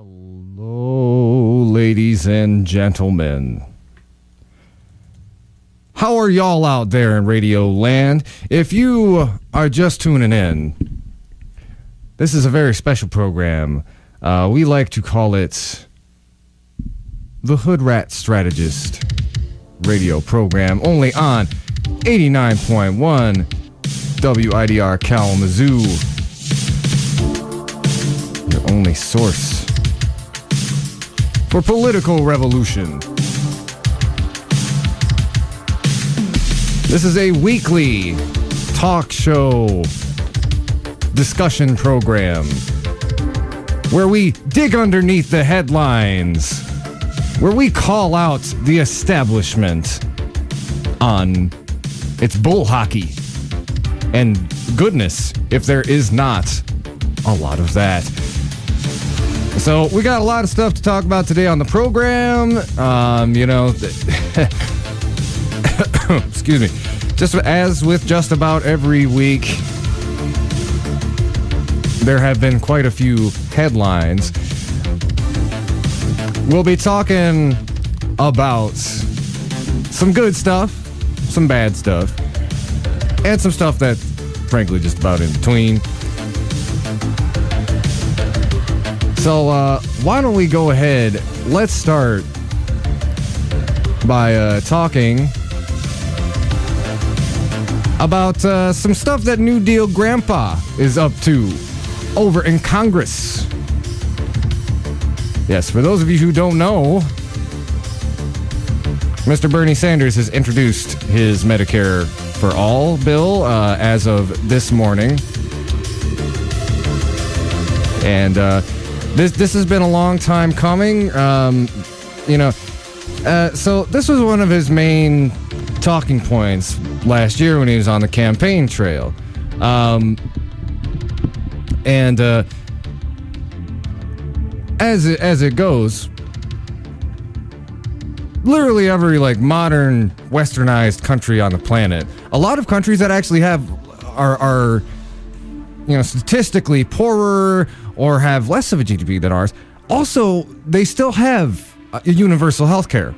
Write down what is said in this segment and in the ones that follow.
Hello, ladies and gentlemen. How are y'all out there in radio land? If you are just tuning in, this is a very special program. We like to call it the Hoodrat Strategist radio program, only on 89.1 WIDR Kalamazoo. Your only source for political revolution. This is a weekly talk show discussion program where we dig underneath the headlines, where we call out the establishment on its bull hockey and goodness, if there is not a lot of that. So we got a lot of stuff to talk about today on the program. Excuse me. Just as with just about every week, there have been quite a few headlines. We'll be talking about some good stuff, some bad stuff, and some stuff that's frankly just about in between. So why don't we go ahead? Let's start by talking about some stuff that New Deal Grandpa is up to over in Congress. Yes, for those of you who don't know, Mr. Bernie Sanders has introduced his Medicare-For-All bill as of this morning. And this has been a long time coming. So this was one of his main talking points last year when he was on the campaign trail. As it goes, literally every modern westernized country on the planet, a lot of countries that actually are statistically poorer or have less of a GDP than ours, also they still have universal health care.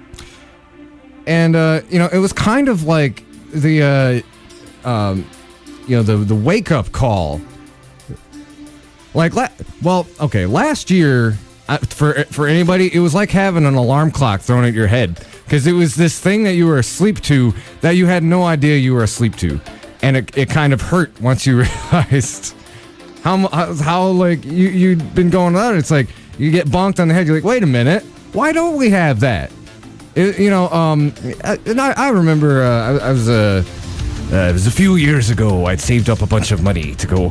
And it was kind of like the wake up call. Last year, for anybody, it was like having an alarm clock thrown at your head, because it was this thing that you were asleep to that you had no idea you were asleep to, and it kind of hurt once you realized how you'd been going on. It's like you get bonked on the head. You're like, wait a minute, why don't we have that? I remember it was a few years ago. I'd saved up a bunch of money to go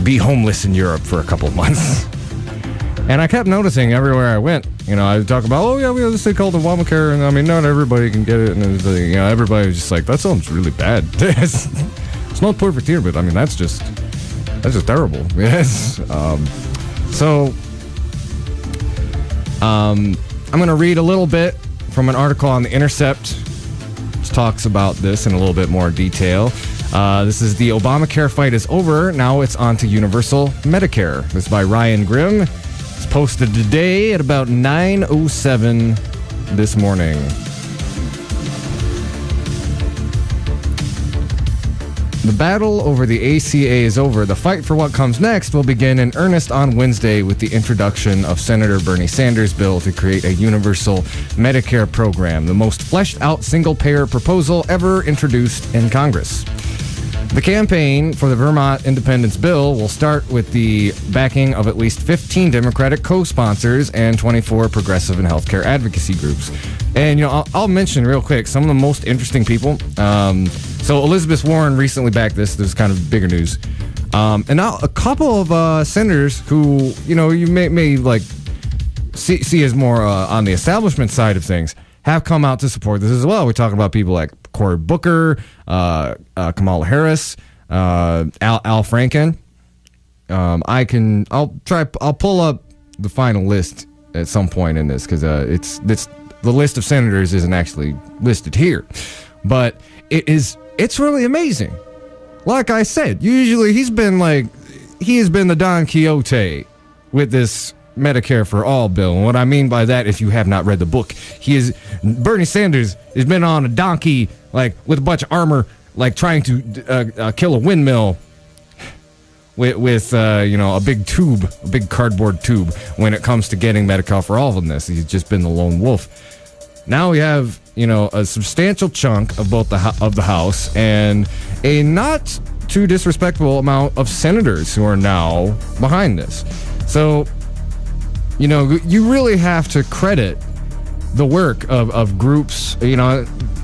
be homeless in Europe for a couple of months. And I kept noticing everywhere I went, I would talk about, we have this thing called Obamacare, and not everybody can get it. And it was everybody was just like, that sounds really bad. It's not perfect here, but that's just terrible. Yes. I'm going to read a little bit from an article on The Intercept, which talks about this in a little bit more detail. This is the Obamacare fight is over. Now it's on to universal Medicare. This is by Ryan Grimm. It's posted today at about 9:07 this morning. The battle over the ACA is over. The fight for what comes next will begin in earnest on Wednesday with the introduction of Senator Bernie Sanders' bill to create a universal Medicare program, the most fleshed-out single-payer proposal ever introduced in Congress. The campaign for the Vermont Independence Bill will start with the backing of at least 15 Democratic co-sponsors and 24 progressive and healthcare advocacy groups. And, I'll mention real quick some of the most interesting people. So Elizabeth Warren recently backed this. This is kind of bigger news. And now a couple of senators who, you may see as more on the establishment side of things have come out to support this as well. We're talking about people like Cory Booker, Kamala Harris, Al Franken. I'll pull up the final list at some point in this, because it's the list of senators isn't actually listed here, but it's really amazing. Like I said, usually he has been the Don Quixote with this Medicare-For-All bill. And what I mean by that, if you have not read the book, Bernie Sanders has been on a donkey, like with a bunch of armor, like trying to kill a windmill with a big cardboard tube when it comes to getting Medicare-For-All in this. He's just been the lone wolf. Now we have, a substantial chunk of both of the House and a not too disrespectful amount of senators who are now behind this. So, you really have to credit the work of groups. It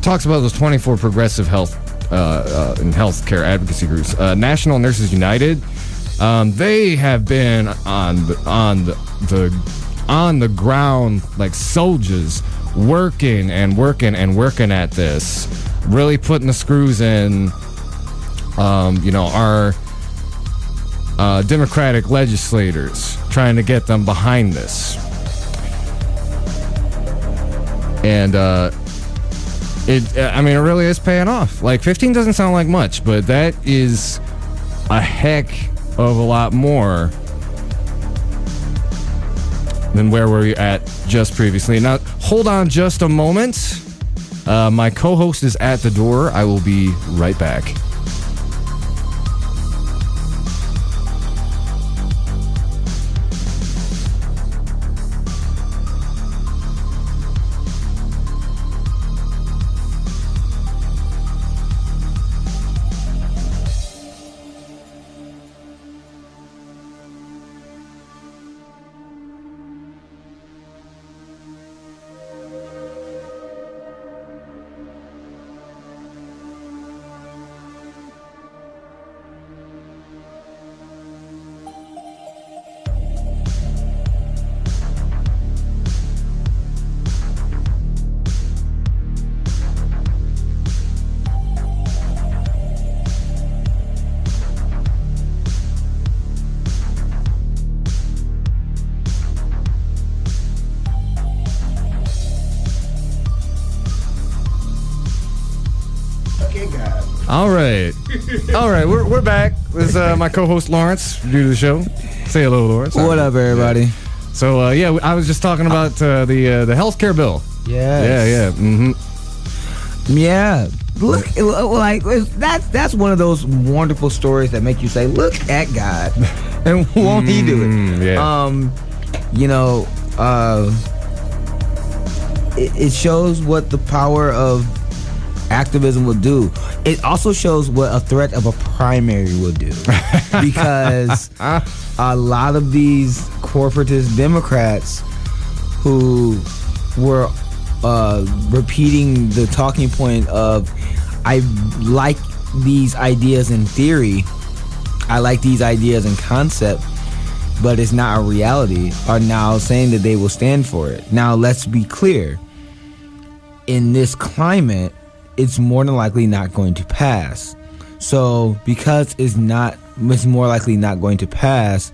talks about those 24 progressive health and healthcare advocacy groups. National Nurses United, they have been on the ground like soldiers, working at this, really putting the screws in. Our Democratic legislators, trying to get them behind this. And it really is paying off. Like 15 doesn't sound like much, but that is a heck of a lot more than where we were at just previously. Now, hold on just a moment. My co-host is at the door. I will be right back. All right, we're back. This is my co-host Lawrence, new to the show. Say hello, Lawrence. What up, everybody? So I was just talking about the healthcare bill. Yes. Yeah. Look, like that's one of those wonderful stories that make you say, "Look at God," and won't He do it? Yeah. It shows what the power of activism will do. It also shows what a threat of a primary will do, because a lot of these corporatist Democrats who were repeating the talking point of, I like these ideas in theory, I like these ideas in concept, but it's not a reality, are now saying that they will stand for it. Now, let's be clear. In this climate, it's more than likely not going to pass. So because it's more likely not going to pass,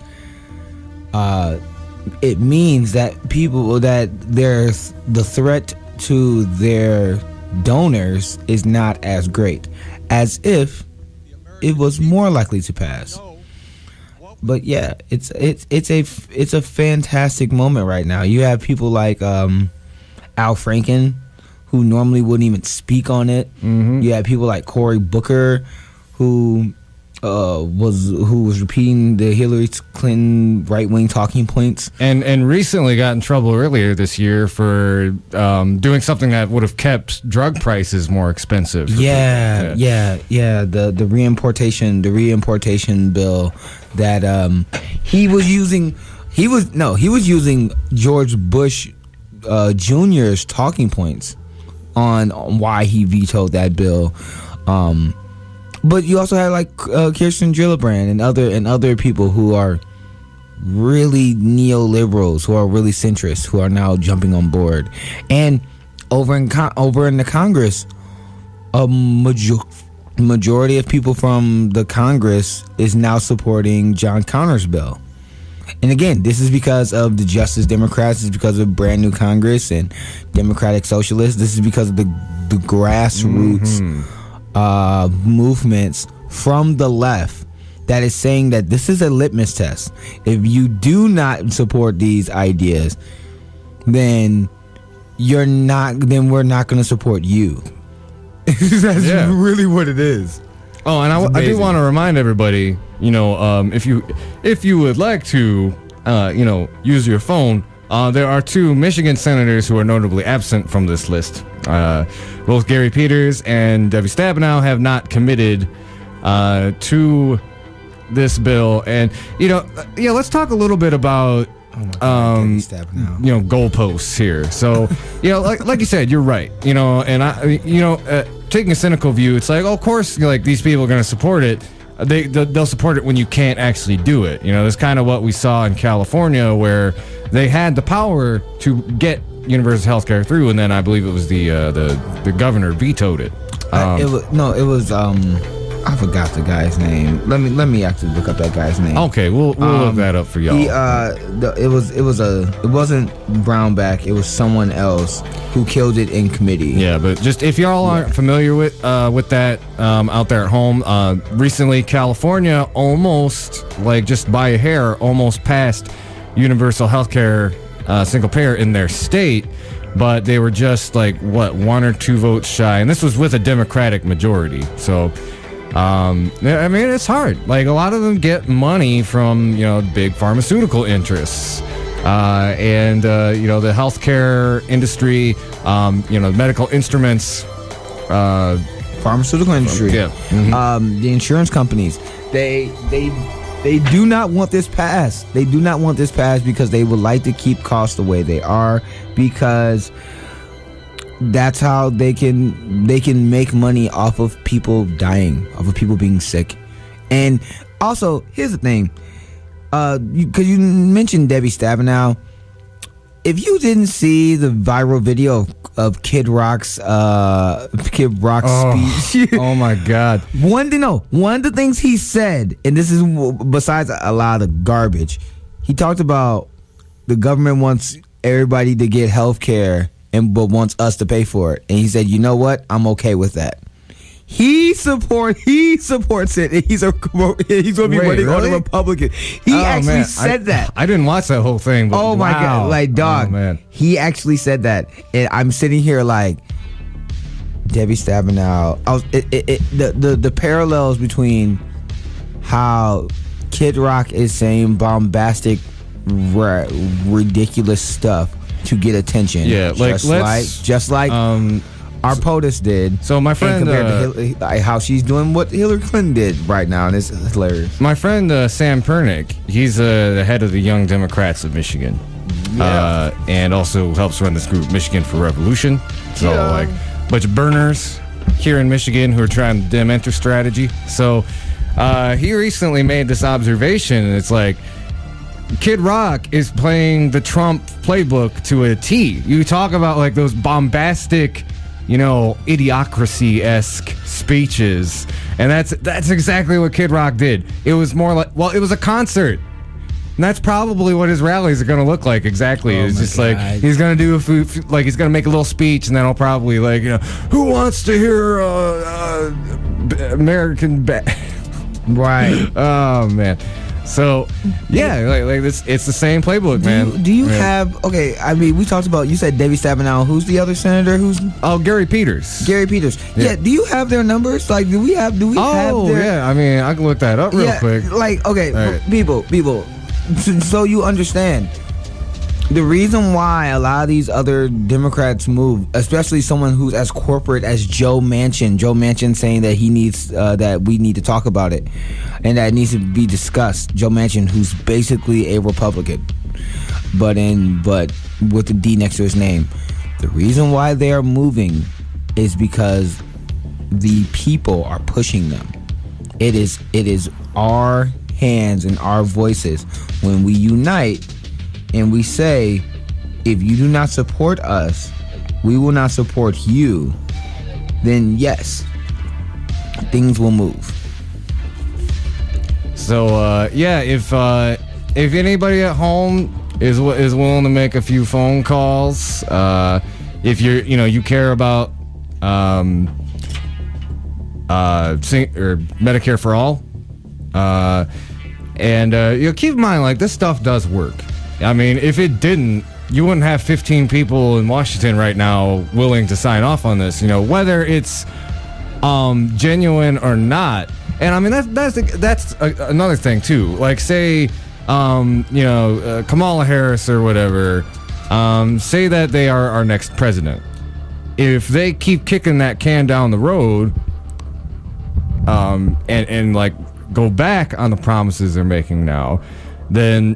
it means that there's the threat to their donors is not as great as if it was more likely to pass. But yeah, it's a fantastic moment right now. You have people like Al Franken, who normally wouldn't even speak on it. Mm-hmm. You had people like Cory Booker, who was repeating the Hillary Clinton right-wing talking points, and recently got in trouble earlier this year for doing something that would have kept drug prices more expensive. Yeah. The reimportation bill that he was using George Bush Jr.'s talking points on why he vetoed that bill, but you also had like Kirsten Gillibrand and other people who are really neoliberals, who are really centrist, who are now jumping on board. And over in the Congress, a majority of people from the Congress is now supporting John Connor's bill. And again, this is because of the Justice Democrats. This is because of brand new Congress and Democratic Socialists. This is because of the grassroots movements from the left that is saying that this is a litmus test. If you do not support these ideas, then we're not going to support you. That's really what it is. Oh, and I do want to remind everybody, if you would like to, use your phone, there are 2 Michigan senators who are notably absent from this list. Both Gary Peters and Debbie Stabenow have not committed to this bill. And, let's talk a little bit about goalposts here. So, like you said, you're right. And taking a cynical view, it's like, of course, these people are going to support it. They'll support it when you can't actually do it. That's kind of what we saw in California, where they had the power to get universal health care through, and then I believe it was the governor vetoed it. I forgot the guy's name. Let me actually look up that guy's name. Okay, we'll look that up for y'all. It wasn't Brownback. It was someone else who killed it in committee. Yeah, but just if y'all aren't familiar with that out there at home, recently California almost, just by a hair, almost passed universal health care single payer in their state. But they were just 1 or 2 votes shy, and this was with a Democratic majority. So. It's hard. A lot of them get money from, big pharmaceutical interests. And the healthcare industry, medical instruments. Pharmaceutical industry. Yeah. Mm-hmm. The insurance companies. They do not want this passed. They do not want this passed because they would like to keep costs the way they are, because that's how they can make money off of people dying, off of people being sick. And also, here's the thing, because you mentioned Debbie Stabenow. If you didn't see the viral video of Kid Rock's speech, oh my God! One of the things he said, and this is besides a lot of garbage, he talked about the government wants everybody to get health care, but wants us to pay for it. And he said, you know what? I'm okay with that. He supports it. And he's going to be running on a Republican. He actually said that. I didn't watch that whole thing. But my God. Dog. Oh, man. He actually said that. And I'm sitting here Debbie Stabenow. The parallels between how Kid Rock is saying bombastic, ridiculous stuff to get attention. Yeah, just like our POTUS did. So my friend, compared to how she's doing what Hillary Clinton did right now, and it's hilarious. My friend Sam Pernick, he's the head of the Young Democrats of Michigan, and also helps run this group, Michigan for Revolution. So a bunch of burners here in Michigan who are trying the Dementor strategy. So he recently made this observation, and it's Kid Rock is playing the Trump playbook to a T. You talk about those bombastic, idiocracy-esque speeches, and that's exactly what Kid Rock did. It was more it was a concert. And that's probably what his rallies are going to look like exactly. It's just he's going to do he's going to make a little speech, and then he'll probably who wants to hear American right. Oh man. So, it's the same playbook, man. Do you have, we talked about, you said Debbie Stabenow. Who's the other senator? Gary Peters. Gary Peters. Yeah, do you have their numbers? Do we have their... I can look that up real quick. Right. People, so you understand. The reason why a lot of these other Democrats move, especially someone who's as corporate as Joe Manchin saying that he needs that we need to talk about it and that it needs to be discussed. Joe Manchin, who's basically a Republican, but with the D next to his name. The reason why they are moving is because the people are pushing them. It is our hands and our voices when we unite. And we say, if you do not support us, we will not support you, then yes, things will move. So, if anybody at home is willing to make a few phone calls, if you care about Medicare-For-All, And keep in mind, like, this stuff does work. I mean, if it didn't, you wouldn't have 15 people in Washington right now willing to sign off on this, whether it's genuine or not. And I mean, that's another thing too. Like, say, Kamala Harris or whatever, say that they are our next president. If they keep kicking that can down the road, and like go back on the promises they're making now, then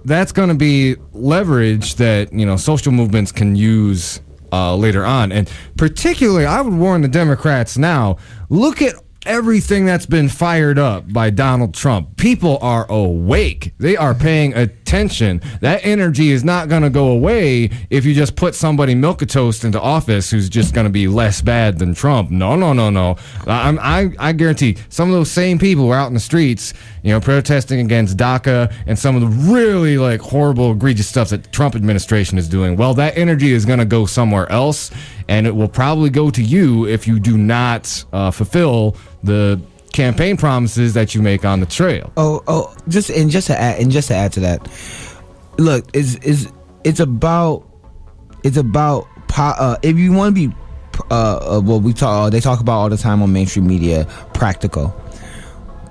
that's going to be leverage that social movements can use later on. And particularly, I would warn the Democrats now, look at everything that's been fired up by Donald Trump. People are awake. They are paying attention. That energy is not going to go away if you just put somebody milquetoast into office who's just going to be less bad than Trump. No. I guarantee some of those same people were out in the streets, protesting against DACA and some of the really like horrible, egregious stuff that the Trump administration is doing. Well, that energy is going to go somewhere else, and it will probably go to you if you do not fulfill the campaign promises that you make on the trail. Just to add to that, look, it's about if you want to be they talk about all the time on mainstream media, practical.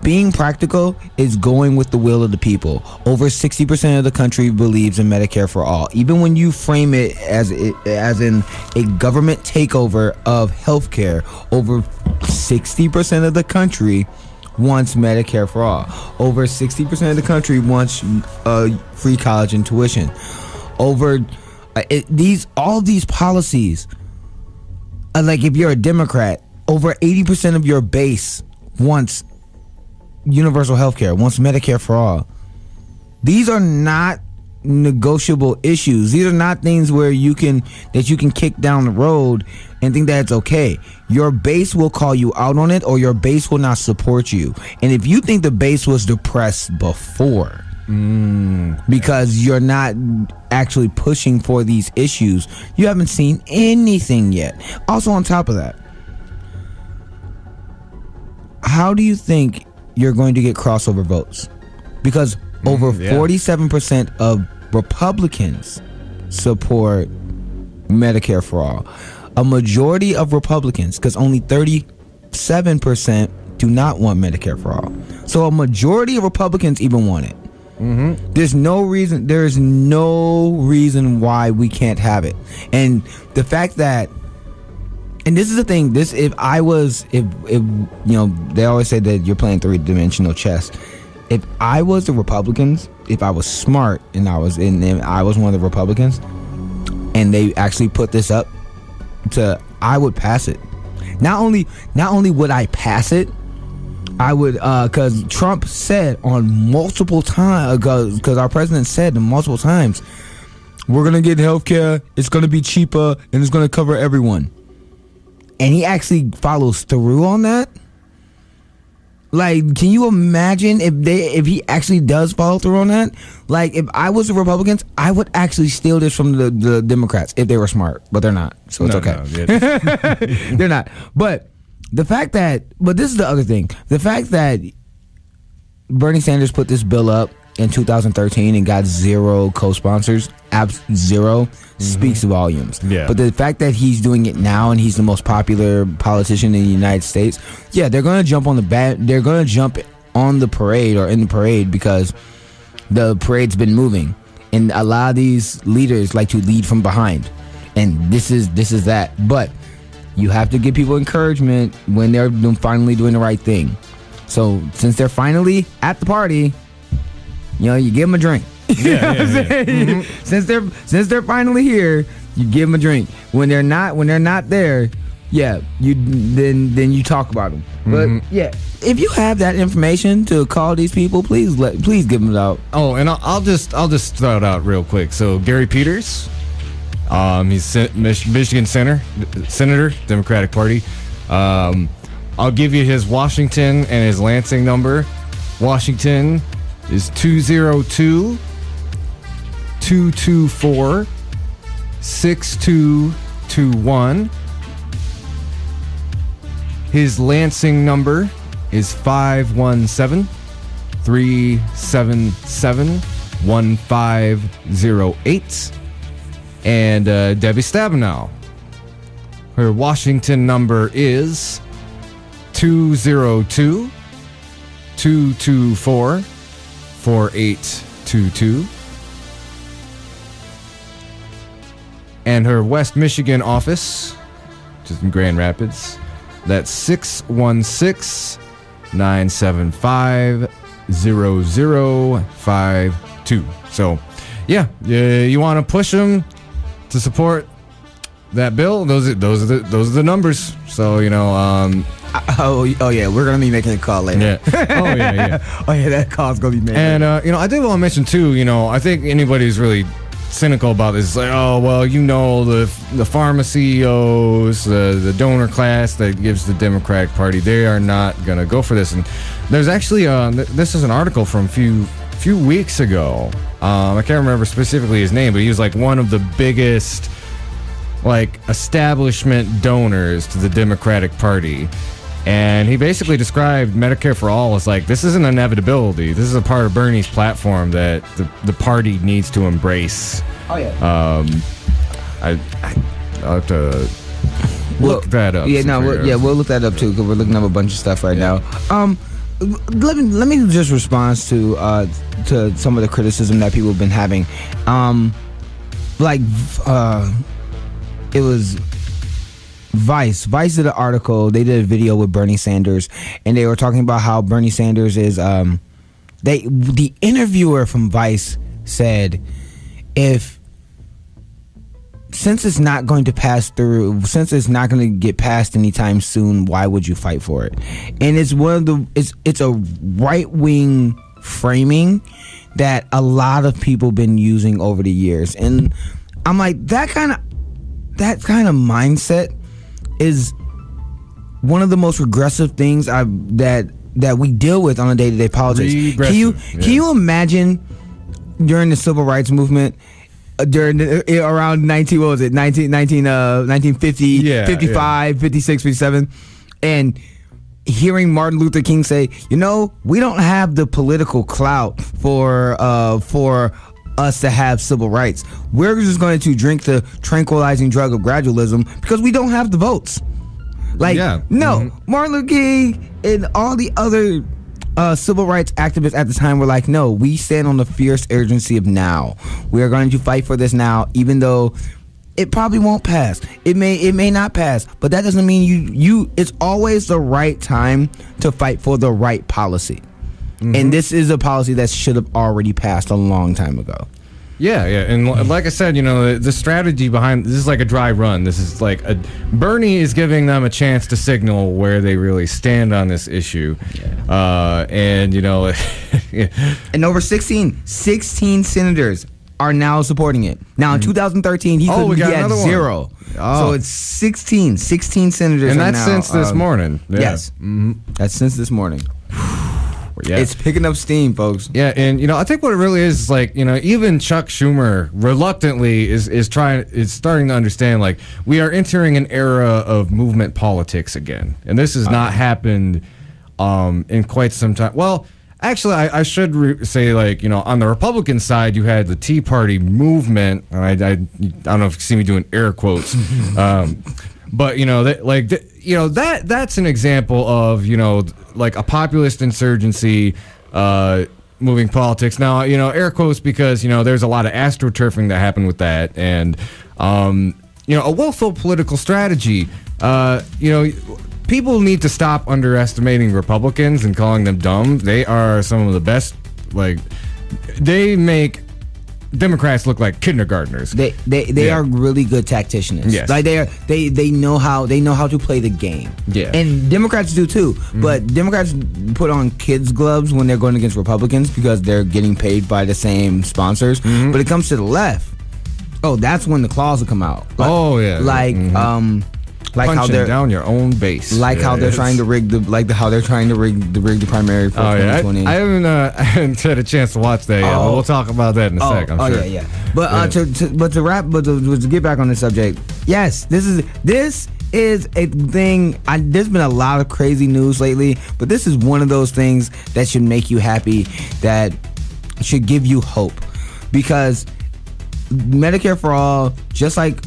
Being practical is going with the will of the people. Over 60% of the country believes in Medicare-For-All. Even when you frame it as in a government takeover of healthcare, over 60% of the country wants Medicare-For-All. Over 60% of the country wants free college and tuition. All these policies, like if you're a Democrat, over 80% of your base wants universal health care, wants Medicare for all. These are not negotiable issues. These are not things where you can kick down the road and think that it's okay. Your base will call you out on it, or your base will not support you. And if you think the base was depressed before because you're not actually pushing for these issues, you haven't seen anything yet. Also, on top of that, how do you think you're going to get crossover votes? Because over 47% of Republicans support Medicare for all. A majority of Republicans, because only 37% do not want Medicare for all. So a majority of Republicans even want it. There's no reason. There is no reason why we can't have it. And the fact that, and this is the thing. This, if they always say that you're playing three-dimensional chess. If I was the Republicans, if I was smart and I was one of the Republicans, and they actually put this up I would pass it. Not only would I pass it, I would, because Trump said on multiple times, because our president said multiple times, we're gonna get healthcare, it's gonna be cheaper, and it's gonna cover everyone. And he actually follows through on that. Like, can you imagine if he actually does follow through on that? Like, if I was the Republicans, I would actually steal this from the Democrats if they were smart, but they're not, so it's okay. They're not. But this is the other thing. The fact that Bernie Sanders put this bill up in 2013 and got zero co-sponsors, zero, speaks volumes. Yeah. But the fact that he's doing it now and he's the most popular politician in the United States, they're going to jump on they're going to jump on the parade or in the parade because the parade's been moving, and a lot of these leaders like to lead from behind, and this is that. But you have to give people encouragement when they're finally doing the right thing. So since they're finally at the party, you give them a drink. Since they're finally here, you give them a drink. When they're not there, then you talk about them. But if you have that information to call these people, please give them it out. Oh, and I'll just throw it out real quick. So Gary Peters, he's Michigan senator, Democratic Party. I'll give you his Washington and his Lansing number. Washington is 202-224-6221. His Lansing number is 517-377-1508. And Debbie Stabenow, her Washington number is 202-224-4822. And her West Michigan office, which is in Grand Rapids, that's 616-975-0052. So, yeah, you want to push them to support that bill. Those are the numbers. So, you know, Oh yeah, we're gonna be making a call later. Yeah. Oh yeah. Oh yeah, that call's gonna be made. And you know, I did want to mention too. You know, I think anybody who's really cynical about this is like, oh well, you know, the pharma CEOs, the donor class that gives the Democratic Party, they are not gonna go for this. And there's actually this is an article from a few weeks ago. I can't remember specifically his name, but he was like one of the biggest like establishment donors to the Democratic Party. And he basically described Medicare-For-All as like, this is an inevitability. This is a part of Bernie's platform that the party needs to embrace. Oh yeah. I'll have to look that up. Yeah, we'll look that up too, because we're looking up a bunch of stuff right now. Let me just respond to some of the criticism that people have been having. It was Vice did an article. They did a video with Bernie Sanders, and they were talking about how Bernie Sanders is. The interviewer from Vice said, since it's not going to pass through, since it's not going to get passed anytime soon, why would you fight for it? And it's it's a right wing framing that a lot of people been using over the years, and I'm like, that kind of mindset is one of the most regressive things that we deal with on a day-to-day politics. Can you imagine during the civil rights movement, around 1950, 55, 56, 57, and hearing Martin Luther King say, you know, we don't have the political clout for us to have civil rights. We're just going to drink the tranquilizing drug of gradualism because we don't have the votes. Martin Luther King and all the other civil rights activists at the time were like, no, we stand on the fierce urgency of now. We are going to fight for this now, even though it probably won't pass. It may not pass, but that doesn't mean you it's always the right time to fight for the right policy. Mm-hmm. And this is a policy that should have already passed a long time ago. Yeah, and like I said, you know, the strategy behind this is like a dry run. This is like Bernie is giving them a chance to signal where they really stand on this issue, and you know, and over 16 senators are now supporting it. Now in 2013, he had 0. So it's 16 senators, and that's since this morning. Yeah. Yes, that's since this morning. Yeah. It's picking up steam, folks. Yeah, and you know, I think what it really is like, you know, even Chuck Schumer reluctantly is starting to understand, like, we are entering an era of movement politics again, and this has not happened in quite some time. Well, actually, I should say, like, you know, on the Republican side, you had the Tea Party movement, and I don't know if you see me doing air quotes, but you know, that's an example of, you know, like a populist insurgency moving politics. Now, you know, air quotes, because, you know, there's a lot of astroturfing that happened with that, and you know, a willful political strategy. You know, people need to stop underestimating Republicans and calling them dumb. They are some of the best. Like, they make Democrats look like kindergartners. They are really good tacticians. Yes. Like they know how to play the game. Yeah. And Democrats do too. Mm-hmm. But Democrats put on kids gloves when they're going against Republicans because they're getting paid by the same sponsors. Mm-hmm. But it comes to the left, that's when the claws will come out. Like punching how they're down your own base. Like how they're trying to rig the the primary for 2020. I haven't had a chance to watch that yet, but we'll talk about that in a sec. I'm sure. Yeah. But to get back on the subject, yes, this is a thing. There's been a lot of crazy news lately, but this is one of those things that should make you happy, that should give you hope. Because Medicare for All, just like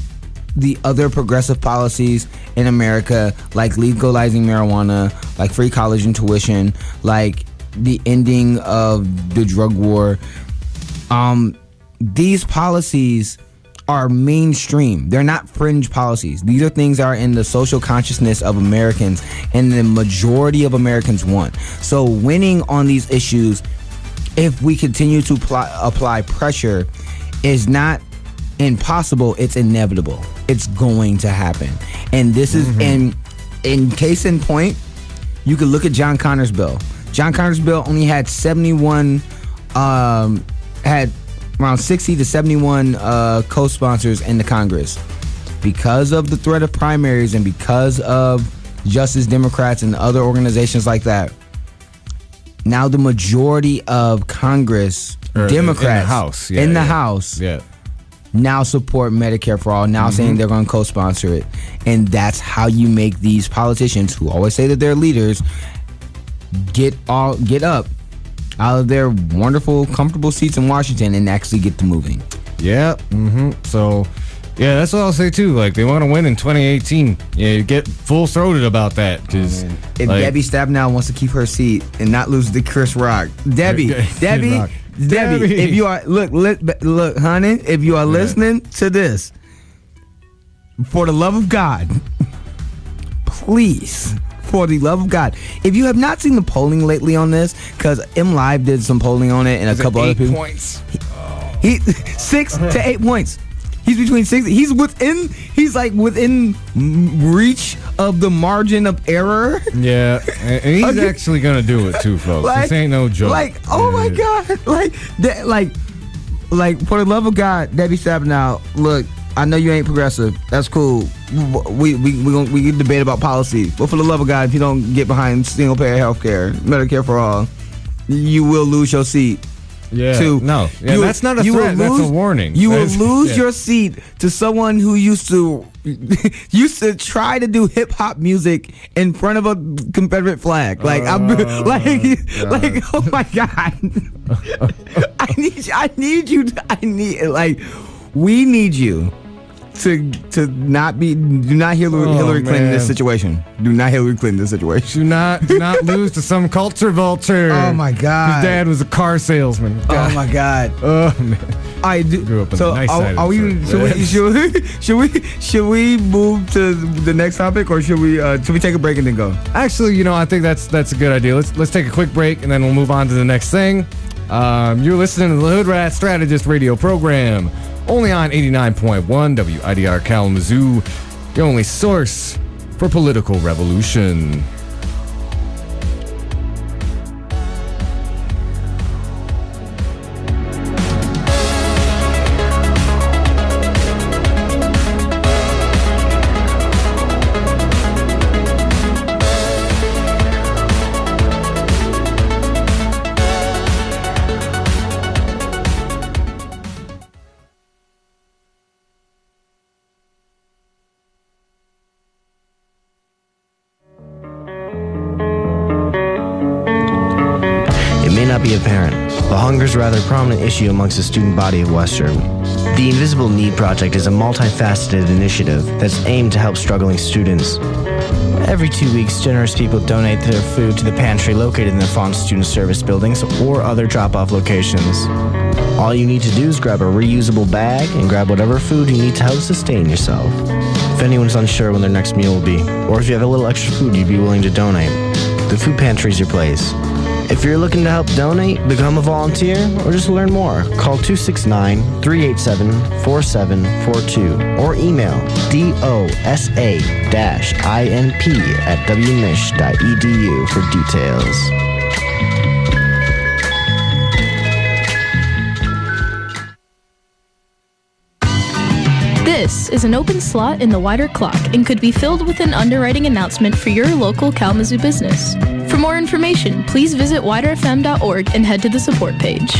the other progressive policies in America, like legalizing marijuana, like free college and tuition, like the ending of the drug war, these policies are mainstream. They're not fringe policies. These are things that are in the social consciousness of Americans, and the majority of Americans want. So winning on these issues, if we continue to apply pressure, is not impossible. It's inevitable. It's going to happen. And this is in case in point, you could look at John Connor's bill. John Connor's bill only had 71 had around 60 to 71 co-sponsors in the Congress. Because of the threat of primaries and because of Justice Democrats and other organizations like that, now the majority of Congress, Democrats in the House, now support Medicare for All, now saying they're going to co-sponsor it. And that's how you make these politicians, who always say that they're leaders, get up out of their wonderful, comfortable seats in Washington and actually get to moving. Yeah. So, yeah, that's what I'll say too. Like, they want to win in 2018. Yeah, get full-throated about that. Cause, if Debbie Stabenow wants to keep her seat and not lose to Chris Rock, Debbie, if you are look, honey, if you are listening to this, for the love of God, please. For the love of God, if you have not seen the polling lately on this, because M Live did some polling on it, and a couple other people. 8 points. He 6 to 8 points. He's between 6. He's like within reach of the margin of error. Yeah, and he's actually gonna do it too, folks. This ain't no joke. Like, oh my God, like for the love of God, Debbie Stabenow, look. I know you ain't progressive. That's cool. We can debate about policy. But for the love of God, if you don't get behind single payer health care, Medicare for All, you will lose your seat. Yeah. That's not a threat. That's a warning. You will lose your seat to someone who used to try to do hip hop music in front of a Confederate flag. Like oh my God. We need you to not be. Do not Hillary Clinton in this situation. Do not Hillary Clinton in this situation. Do not lose to some culture vulture. Oh my God. His dad was a car salesman. Oh my God. Oh man. I grew up on the nice side of the should we move to the next topic, or should we take a break and then go? Actually, I think that's a good idea. Let's take a quick break and then we'll move on to the next thing. You're listening to the Hoodrat Strategist radio program. Only on 89.1 WIDR Kalamazoo, the only source for political revolution. Be apparent, but hunger is a rather prominent issue amongst the student body of Western. The Invisible Need Project is a multifaceted initiative that's aimed to help struggling students. Every 2 weeks, generous people donate their food to the pantry located in their Fawn Student Service buildings or other drop-off locations. All you need to do is grab a reusable bag and grab whatever food you need to help sustain yourself. If anyone's unsure when their next meal will be, or if you have a little extra food you'd be willing to donate, the food pantry is your place. If you're looking to help donate, become a volunteer, or just learn more, call 269-387-4742 or email dosa-inp@wmich.edu for details. This is an open slot in the wider clock and could be filled with an underwriting announcement for your local Kalamazoo business. For more information, please visit widerfm.org and head to the support page.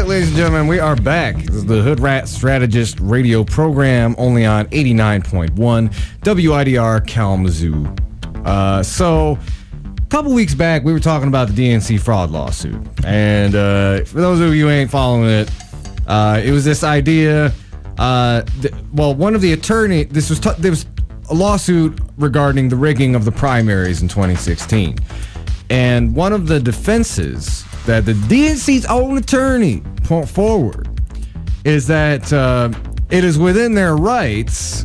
right, ladies and gentlemen, we are back. This is the Hoodrat Strategist radio program, only on 89.1 WIDR Kalamazoo. So, a couple weeks back, we were talking about the DNC Fraud Lawsuit. And for those of you who ain't following it, it was this idea. One of the attorney, there was a lawsuit regarding the rigging of the primaries in 2016. And one of the defenses that the DNC's own attorney put forward is that it is within their rights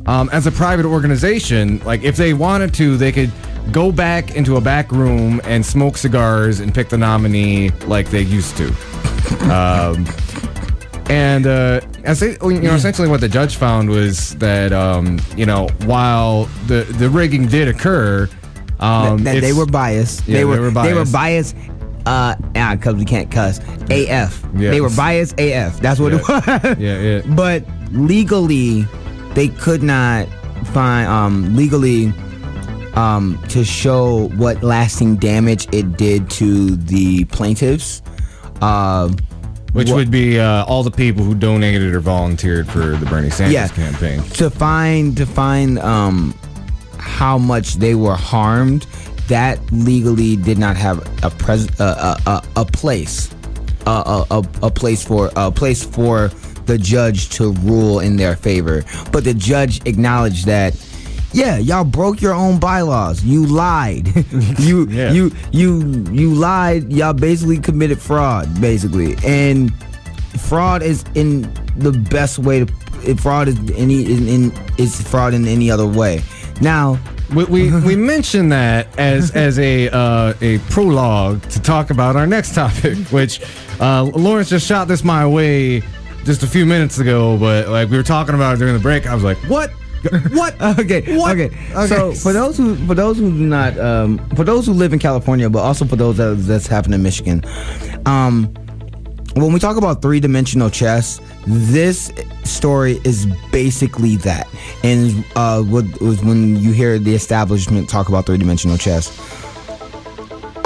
as a private organization. Like, if they wanted to, they could go back into a back room and smoke cigars and pick the nominee like they used to. Essentially what the judge found was that, while the rigging did occur, they were biased. Yeah, they were biased. Because we can't cuss. AF. Yeah. They were biased AF. That's what it was. Yeah. But legally, they could not find to show what lasting damage it did to the plaintiffs. Which would be all the people who donated or volunteered for the Bernie Sanders campaign. To find how much they were harmed, that legally did not have a place for the judge to rule in their favor. But the judge acknowledged that, yeah, y'all broke your own bylaws. You lied. You lied. Y'all basically committed fraud, basically. And fraud is in the best way to. Fraud is is fraud in any other way. Now, we mentioned that as a prologue to talk about our next topic, which Lawrence just shot this my way just a few minutes ago. But like we were talking about it during the break, I was like, what? What? Okay. So for those who do not, for those who live in California, but also for those that's happening in Michigan, when we talk about three-dimensional chess, this story is basically that. And when you hear the establishment talk about three-dimensional chess,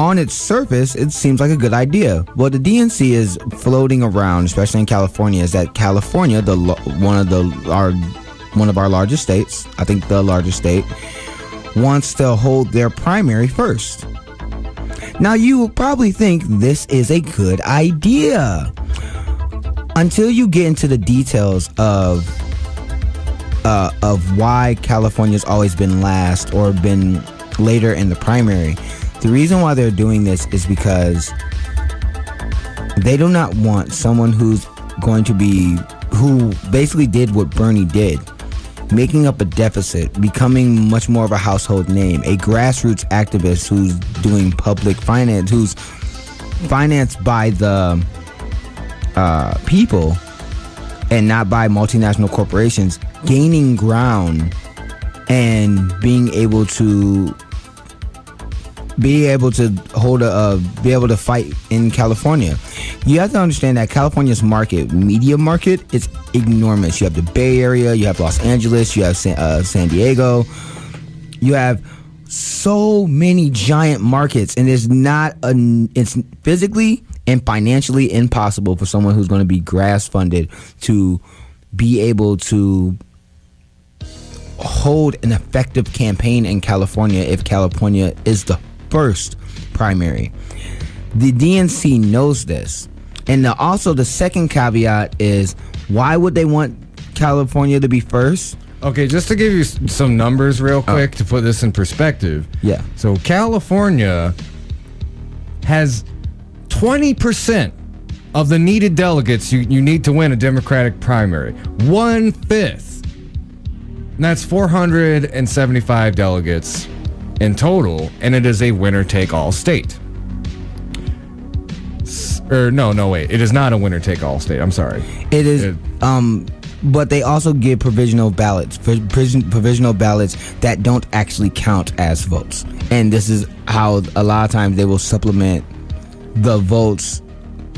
on its surface, it seems like a good idea. What the DNC is floating around, especially in California, is that California, one of our largest states, I think the largest state, wants to hold their primary first. Now, you will probably think this is a good idea until you get into the details of why California's always been last or been later in the primary. The reason why they're doing this is because they do not want someone who basically did what Bernie did, making up a deficit, becoming much more of a household name, a grassroots activist who's doing public finance, who's financed by the people and not by multinational corporations, gaining ground and being able to fight in California. You have to understand that California's media market, is enormous. You have the Bay Area, you have Los Angeles, you have San Diego. You have so many giant markets, and it's physically and financially impossible for someone who's going to be grass funded to be able to hold an effective campaign in California if California is the first primary. The DNC knows this. And also the second caveat is, why would they want California to be first? Okay, just to give you some numbers real quick to put this in perspective. Yeah. So California has 20% of the needed delegates you need to win a Democratic primary. 1/5. And that's 475 delegates in total, and it is a winner-take-all state. Wait. It is not a winner-take-all state. I'm sorry. It is, but they also give provisional ballots that don't actually count as votes. And this is how a lot of times they will supplement the votes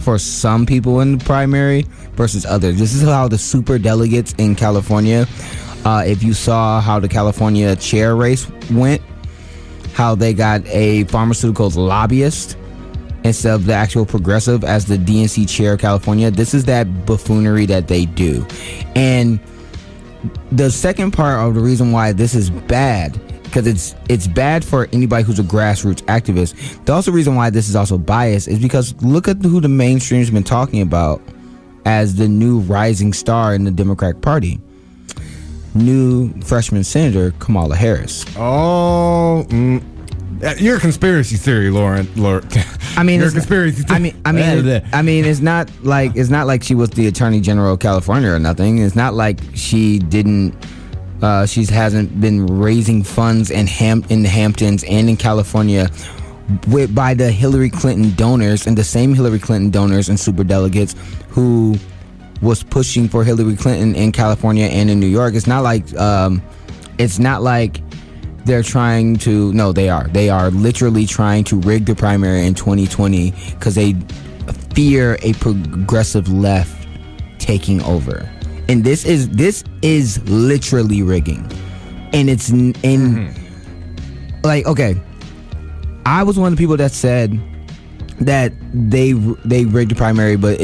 for some people in the primary versus others. This is how the super delegates in California, if you saw how the California chair race went, how they got a pharmaceuticals lobbyist instead of the actual progressive as the DNC chair of California. This is that buffoonery that they do. And the second part of the reason why this is bad, because it's bad for anybody who's a grassroots activist. The also reason why this is also biased is because look at who the mainstream's been talking about as the new rising star in the Democratic Party. New freshman senator Kamala Harris. Oh, you're a conspiracy theory, Lauren. I mean, you're a conspiracy theory. I mean, it's not like she was the Attorney General of California or nothing. It's not like she didn't. She hasn't been raising funds in the Hamptons and in California by the Hillary Clinton donors, and the same Hillary Clinton donors and superdelegates who was pushing for Hillary Clinton in California and in New York. It's not like they're trying to. No, they are. They are literally trying to rig the primary in 2020 because they fear a progressive left taking over. And this is literally rigging, and it's like, okay, I was one of the people that said that they rigged the primary, but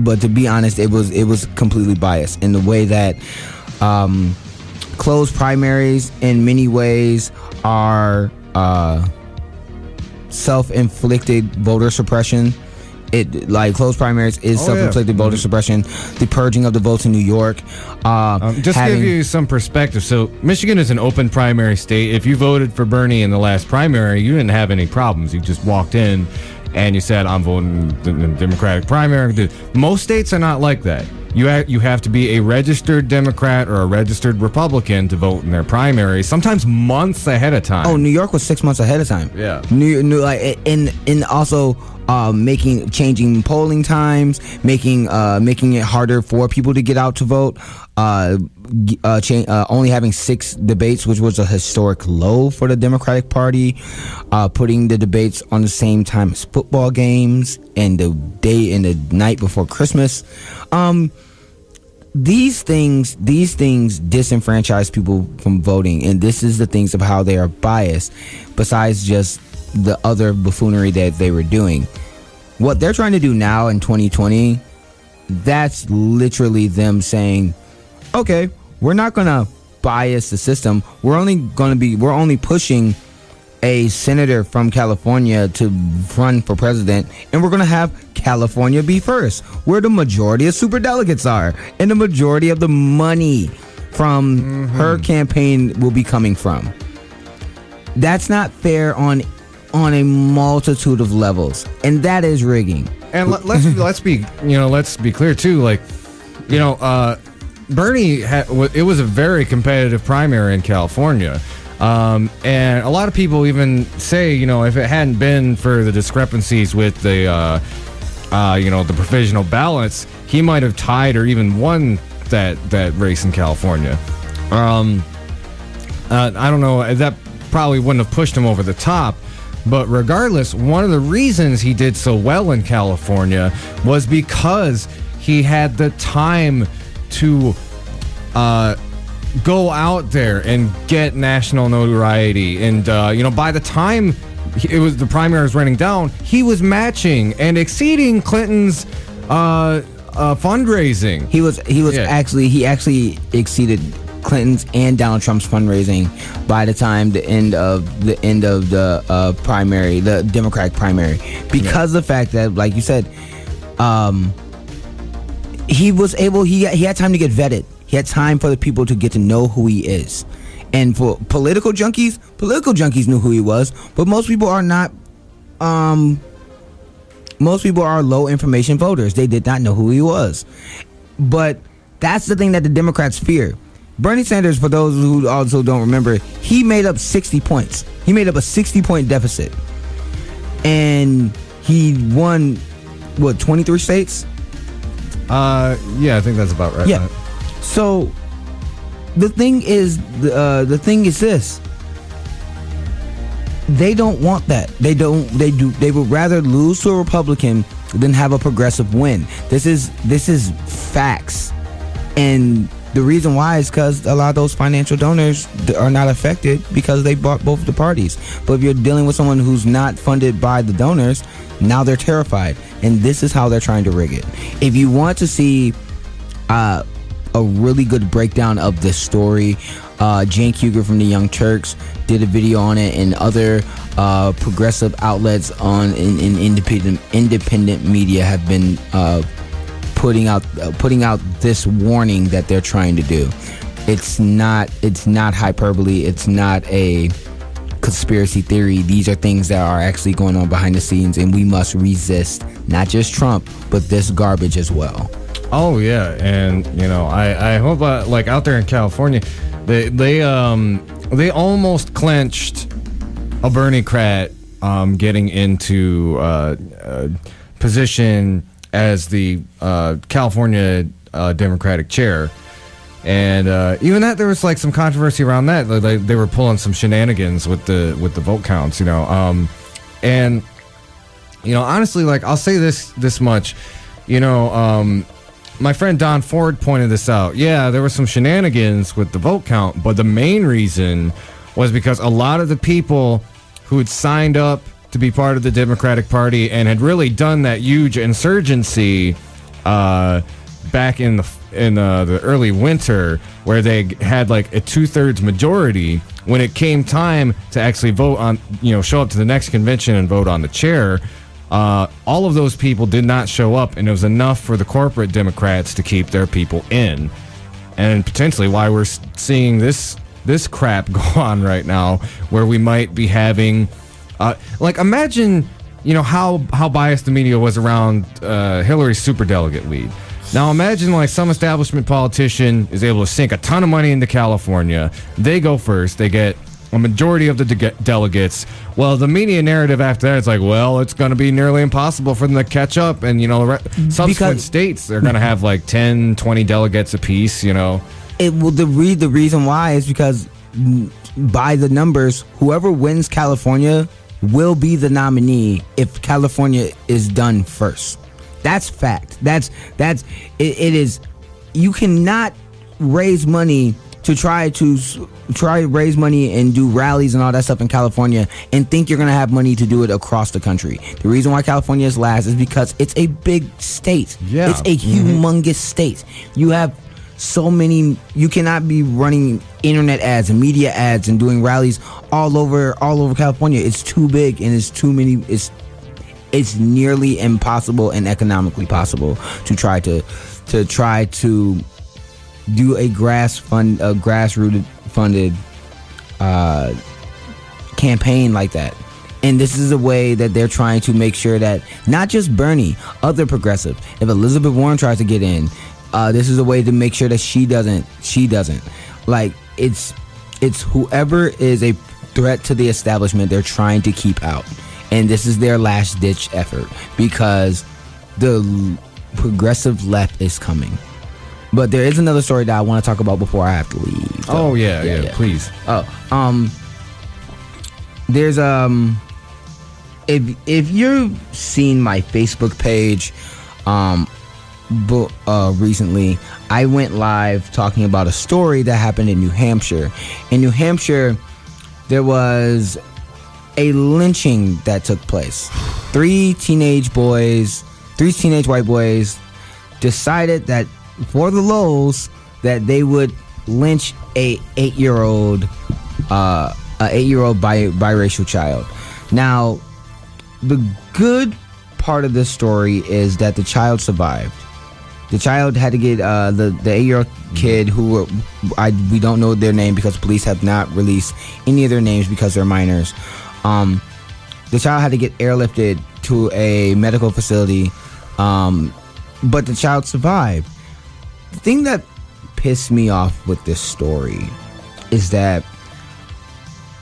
but to be honest, it was completely biased in the way that closed primaries in many ways are self-inflicted voter suppression. Closed primaries is self-inflicted voter suppression. The purging of the votes in New York. Just to give you some perspective. So Michigan is an open primary state. If you voted for Bernie in the last primary, you didn't have any problems. You just walked in and you said, I'm voting in the Democratic primary. Most states are not like that. You have to be a registered Democrat or a registered Republican to vote in their primaries, sometimes months ahead of time. Oh, New York was 6 months ahead of time. Yeah. And also changing polling times, making it harder for people to get out to vote. Only having 6 debates, which was a historic low for the Democratic Party. Putting the debates on the same time as football games and the night before Christmas. These things disenfranchise people from voting, and this is the things of how they are biased, besides just the other buffoonery that they were doing. What they're trying to do now in 2020, that's literally them saying, okay, we're not gonna bias the system. We're only pushing a senator from California to run for president, and we're gonna have California be first, where the majority of superdelegates are, and the majority of the money from her campaign will be coming from. That's not fair on a multitude of levels, and that is rigging. And let's be clear too. Bernie it was a very competitive primary in California. And a lot of people even say, if it hadn't been for the discrepancies with the provisional ballots, he might have tied or even won that race in California. I don't know. That probably wouldn't have pushed him over the top. But regardless, one of the reasons he did so well in California was because he had the time to go out there and get national notoriety. And, by the time the primary was running down, he was matching and exceeding Clinton's fundraising. He actually exceeded Clinton's and Donald Trump's fundraising by the time the end of the primary, the Democratic primary, because of the fact that, like you said, he had time to get vetted. He had time for the people to get to know who he is. And for political junkies knew who he was, but most people are not. Most people are low information voters. They did not know who he was. But that's the thing that the Democrats fear. Bernie Sanders, for those who also don't remember, he made up 60 points. He made up a 60-point deficit. And he won, 23 states? I think that's about right. Yeah. So the thing is this. They don't want that. They would rather lose to a Republican than have a progressive win. This is facts. And the reason why is because a lot of those financial donors are not affected because they bought both the parties. But if you're dealing with someone who's not funded by the donors, Now they're terrified, and this is how they're trying to rig it. If you want to see a really good breakdown of this story, Jane Cougar from the Young Turks did a video on it, and other progressive outlets in independent media have been putting out this warning that they're trying to do. It's not hyperbole. It's not a conspiracy theory. These are things that are actually going on behind the scenes, and we must resist not just Trump, but this garbage as well. Oh yeah, and I hope like out there in California, they almost clenched a Bernie-crat getting into position as the California Democratic chair. And even that, there was like some controversy around that. They were pulling some shenanigans with the vote counts, and honestly, like I'll say this much, my friend Don Ford pointed this out. Yeah, there were some shenanigans with the vote count, but the main reason was because a lot of the people who had signed up to be part of the Democratic Party and had really done that huge insurgency back in the early winter, where they had like a 2/3 majority, when it came time to actually vote on, show up to the next convention and vote on the chair, all of those people did not show up, and it was enough for the corporate Democrats to keep their people in, and potentially why we're seeing this crap go on right now, where we might be having imagine how biased the media was around Hillary's superdelegate lead. Now imagine like some establishment politician is able to sink a ton of money into California. They go first. They get a majority of the delegates. Well, the media narrative after that is like, well, it's going to be nearly impossible for them to catch up. And, subsequent states, they're going to have like 10, 20 delegates apiece, The reason why is because by the numbers, whoever wins California will be the nominee if California is done first. That's fact. It is. You cannot raise money to try to raise money and do rallies and all that stuff in California and think you're going to have money to do it across the country. The reason why California is last is because it's a big state. Yeah. It's a humongous state. You have so many. You cannot be running internet ads and media ads and doing rallies all over California. It's too big, and it's too many. It's nearly impossible and economically possible to try to do a grassrooted funded campaign like that. And this is a way that they're trying to make sure that not just Bernie, other progressive. If Elizabeth Warren tries to get in, this is a way to make sure that she doesn't. Like it's whoever is a threat to the establishment they're trying to keep out. And this is their last-ditch effort because the progressive left is coming. But there is another story that I want to talk about before I have to leave. So, oh, yeah, please. There's if you've seen my Facebook page recently, I went live talking about a story that happened in New Hampshire. In New Hampshire, there was a lynching that took place. Three teenage white boys decided that for the lols that they would lynch a 8-year-old biracial child. Now, the good part of this story is that the child survived. The child had to get the 8-year-old kid who we don't know their name because police have not released any of their names because they're minors. The child had to get airlifted to a medical facility, but the child survived. The thing that pissed me off with this story is that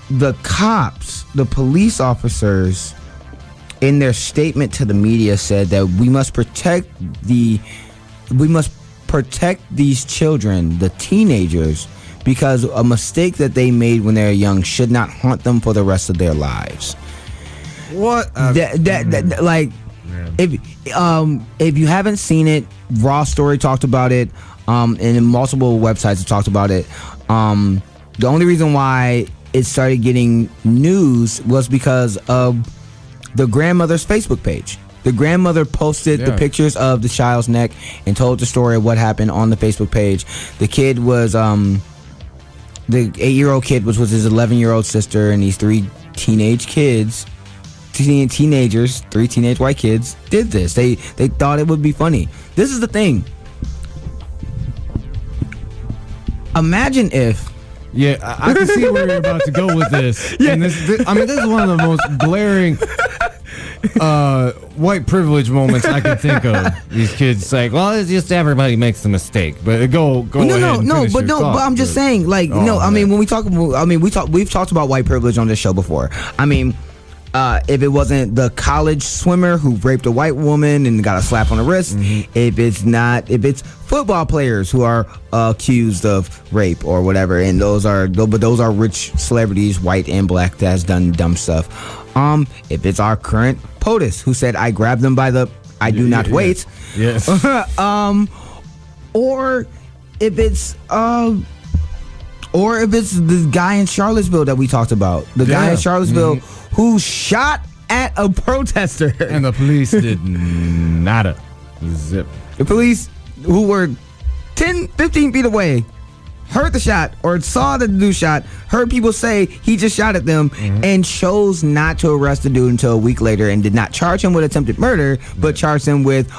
the cops, the police officers, in their statement to the media said that we must protect these children, the teenagers, because a mistake that they made when they were young should not haunt them for the rest of their lives. What? If you haven't seen it, Raw Story talked about it, and multiple websites have talked about it. The only reason why it started getting news was because of the grandmother's Facebook page. The grandmother posted the pictures of the child's neck and told the story of what happened on the Facebook page. The kid was, the 8-year-old kid was with his 11-year-old sister, and these 3 teenage kids, teenagers, 3 teenage white kids, did this. They thought it would be funny. This is the thing. Imagine if... Yeah, I can see where you're about to go with this. Yeah. And this is one of the most glaring white privilege moments I can think of. These kids like, well, it's just everybody makes a mistake. But go ahead. But I'm just saying, like, when we talk, we've talked about white privilege on this show before. I mean, if it wasn't the college swimmer who raped a white woman and got a slap on the wrist, if it's football players who are accused of rape or whatever, and those are rich celebrities, white and black, that has done dumb stuff. If it's our current POTUS who said, I grabbed them by the do not wait. Yes. Or if it's the guy in Charlottesville that we talked about. The guy in Charlottesville who shot at a protester. And the police did nada. Zip. The police, who were 10, 15 feet away, heard the shot or saw the dude shot, heard people say he just shot at them, and chose not to arrest the dude until a week later, and did not charge him with attempted murder, but charged him with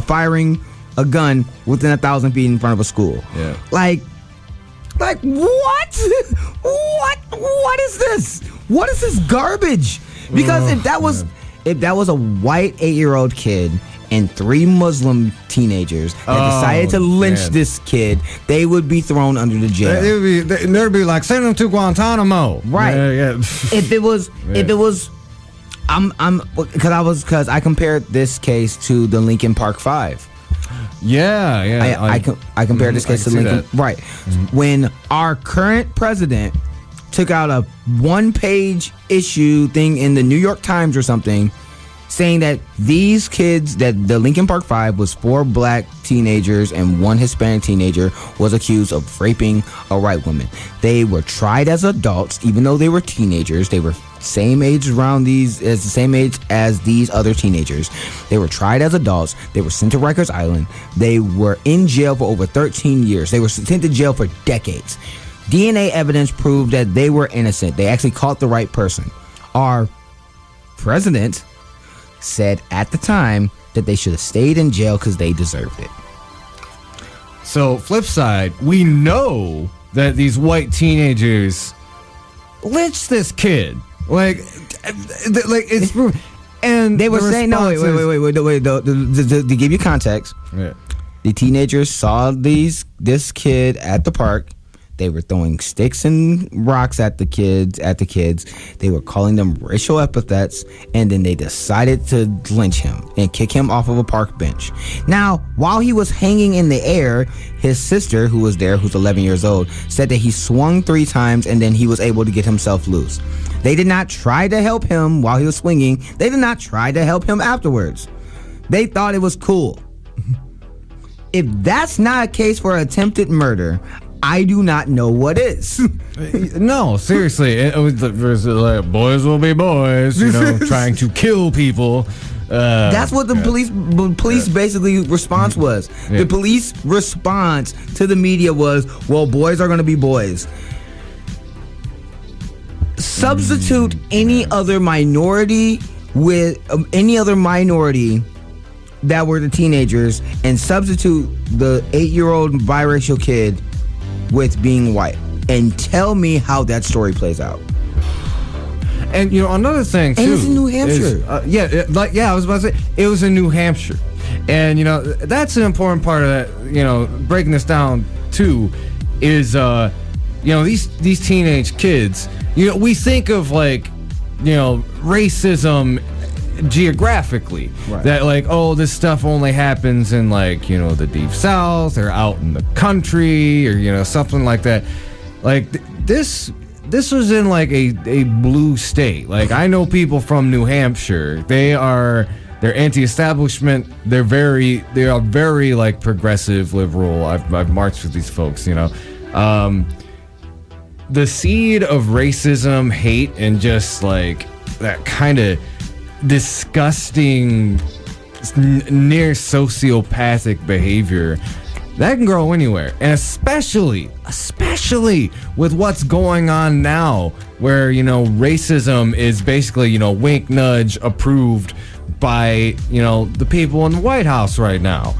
firing a gun within 1,000 feet in front of a school. Yeah. Like what? What is this? What is this garbage? Because if that was a white 8-year-old kid and 3 Muslim teenagers that decided to lynch this kid, they would be thrown under the jail. They'd be like, send them to Guantanamo. Right. Yeah. If it was, because I compared this case to the Lincoln Park 5. Yeah. I compared this case to Lincoln. Right. When our current president took out a 1-page issue thing in the New York Times or something, saying that these kids, that the Lincoln Park 5 was 4 black teenagers and 1 Hispanic teenager was accused of raping a white woman. They were tried as adults, even though they were teenagers. They were same age the same age as these other teenagers. They were tried as adults. They were sent to Rikers Island. They were in jail for over 13 years. They were sent to jail for decades. DNA evidence proved that they were innocent. They actually caught the right person. Our president said at the time that they should have stayed in jail because they deserved it. So, flip side, we know that these white teenagers lynched this kid. Like it's proven. And they were saying, no, wait. To give you context, the teenagers saw this kid at the park. They were throwing sticks and rocks at the kids. They were calling them racial epithets, and then they decided to lynch him and kick him off of a park bench. Now, while he was hanging in the air, his sister, who was there, who's 11 years old, said that he swung 3 times and then he was able to get himself loose. They did not try to help him while he was swinging. They did not try to help him afterwards. They thought it was cool. If that's not a case for attempted murder, I do not know what is. No, seriously. It was like, boys will be boys, trying to kill people. That's what the police basically response was. Yeah. The police response to the media was, well, boys are going to be boys. Substitute any other minority with any other minority that were the teenagers, and substitute the 8-year-old biracial kid with being white, and tell me how that story plays out. And another thing too, and it's in New Hampshire. I was about to say it was in New Hampshire, and that's an important part of that. Breaking this down too is these teenage kids. We think of racism geographically, right. That this stuff only happens in the deep south or out in the country or something like that. This was in a blue state. I know people from New Hampshire. They're anti-establishment. They are very progressive, liberal. I've marched with these folks. The seed of racism, hate, and just kind of disgusting, near sociopathic behavior, that can grow anywhere. And especially with what's going on now, where, racism is basically, wink, nudge, approved by, the people in the White House right now.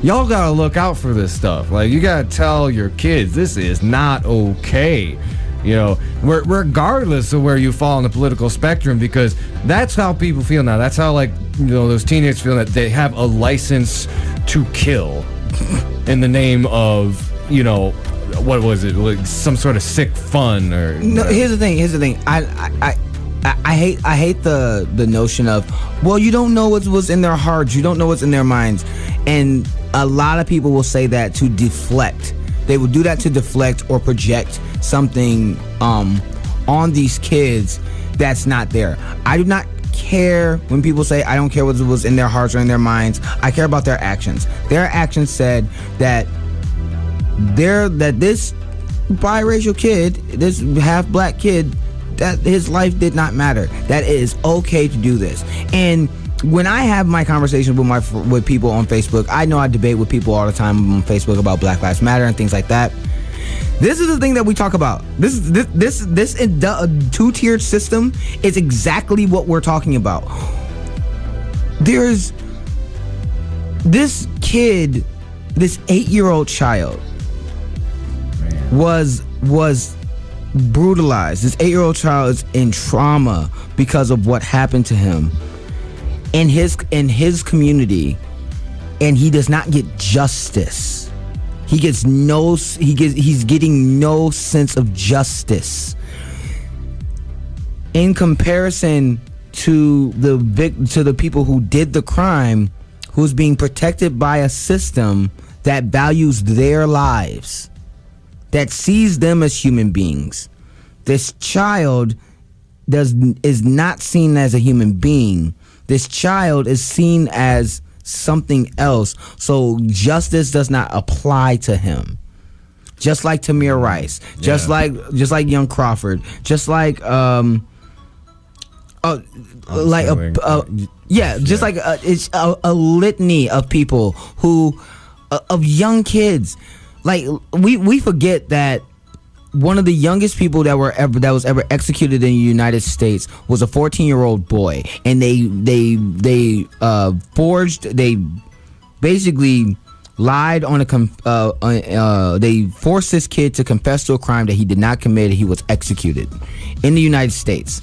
Y'all gotta look out for this stuff. Like, you gotta tell your kids, this is not okay. Regardless of where you fall on the political spectrum, because that's how people feel now. That's how, those teenagers feel, that they have a license to kill in the name of, what was it? Like some sort of sick fun or... No, here's the thing. I hate the notion of, well, you don't know what's in their hearts. You don't know what's in their minds. And a lot of people will say that to deflect. They will do that to deflect or project something on these kids that's not there. I do not care when people say, I don't care what was in their hearts or in their minds. I care about their actions. Their actions said that this biracial kid, this half black kid, that his life did not matter. That it is okay to do this. And when I have my conversations with people on Facebook, I know I debate with people all the time on Facebook about Black Lives Matter and things like that. This is the thing that we talk about. This two-tiered system is exactly what we're talking about. There's this kid, this 8-year-old child was brutalized. This 8-year-old child is in trauma because of what happened to him in his community, and he does not get justice. He's getting no sense of justice in comparison to the people who did the crime, who's being protected by a system that values their lives, that sees them as human beings. This child is not seen as a human being. This child is seen as something else, so justice does not apply to him. Just like Tamir Rice, just like young Crawford, just like it's a litany of people who of young kids. Like we forget that one of the youngest people that was ever executed in the United States was a 14-year-old boy, and they basically lied on they forced this kid to confess to a crime that he did not commit. He was executed in the United States,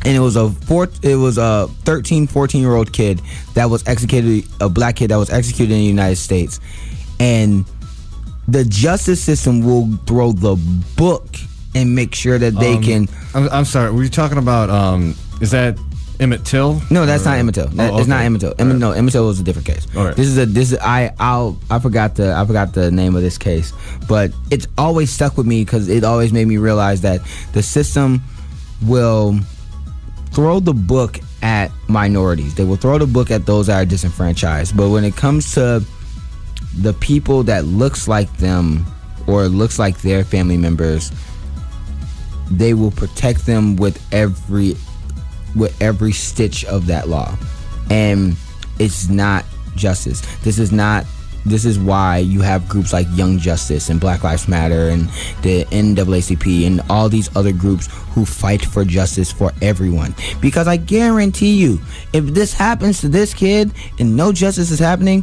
and it was a 13, 14-year-old kid that was executed, a black kid that was executed in the United States, and the justice system will throw the book and make sure that they can... I'm sorry, were you talking about, is that Emmett Till? No, that's not Emmett Till. It's not Emmett Till. No, Emmett Till was a different case. All right. I forgot the name of this case, but it's always stuck with me because it always made me realize that the system will throw the book at minorities. They will throw the book at those that are disenfranchised. But when it comes to the people that looks like them or looks like their family members, they will protect them with every stitch of that law. And it's not justice. This is why you have groups like Young Justice and Black Lives Matter and the NAACP and all these other groups who fight for justice for everyone. Because I guarantee you, if this happens to this kid and no justice is happening,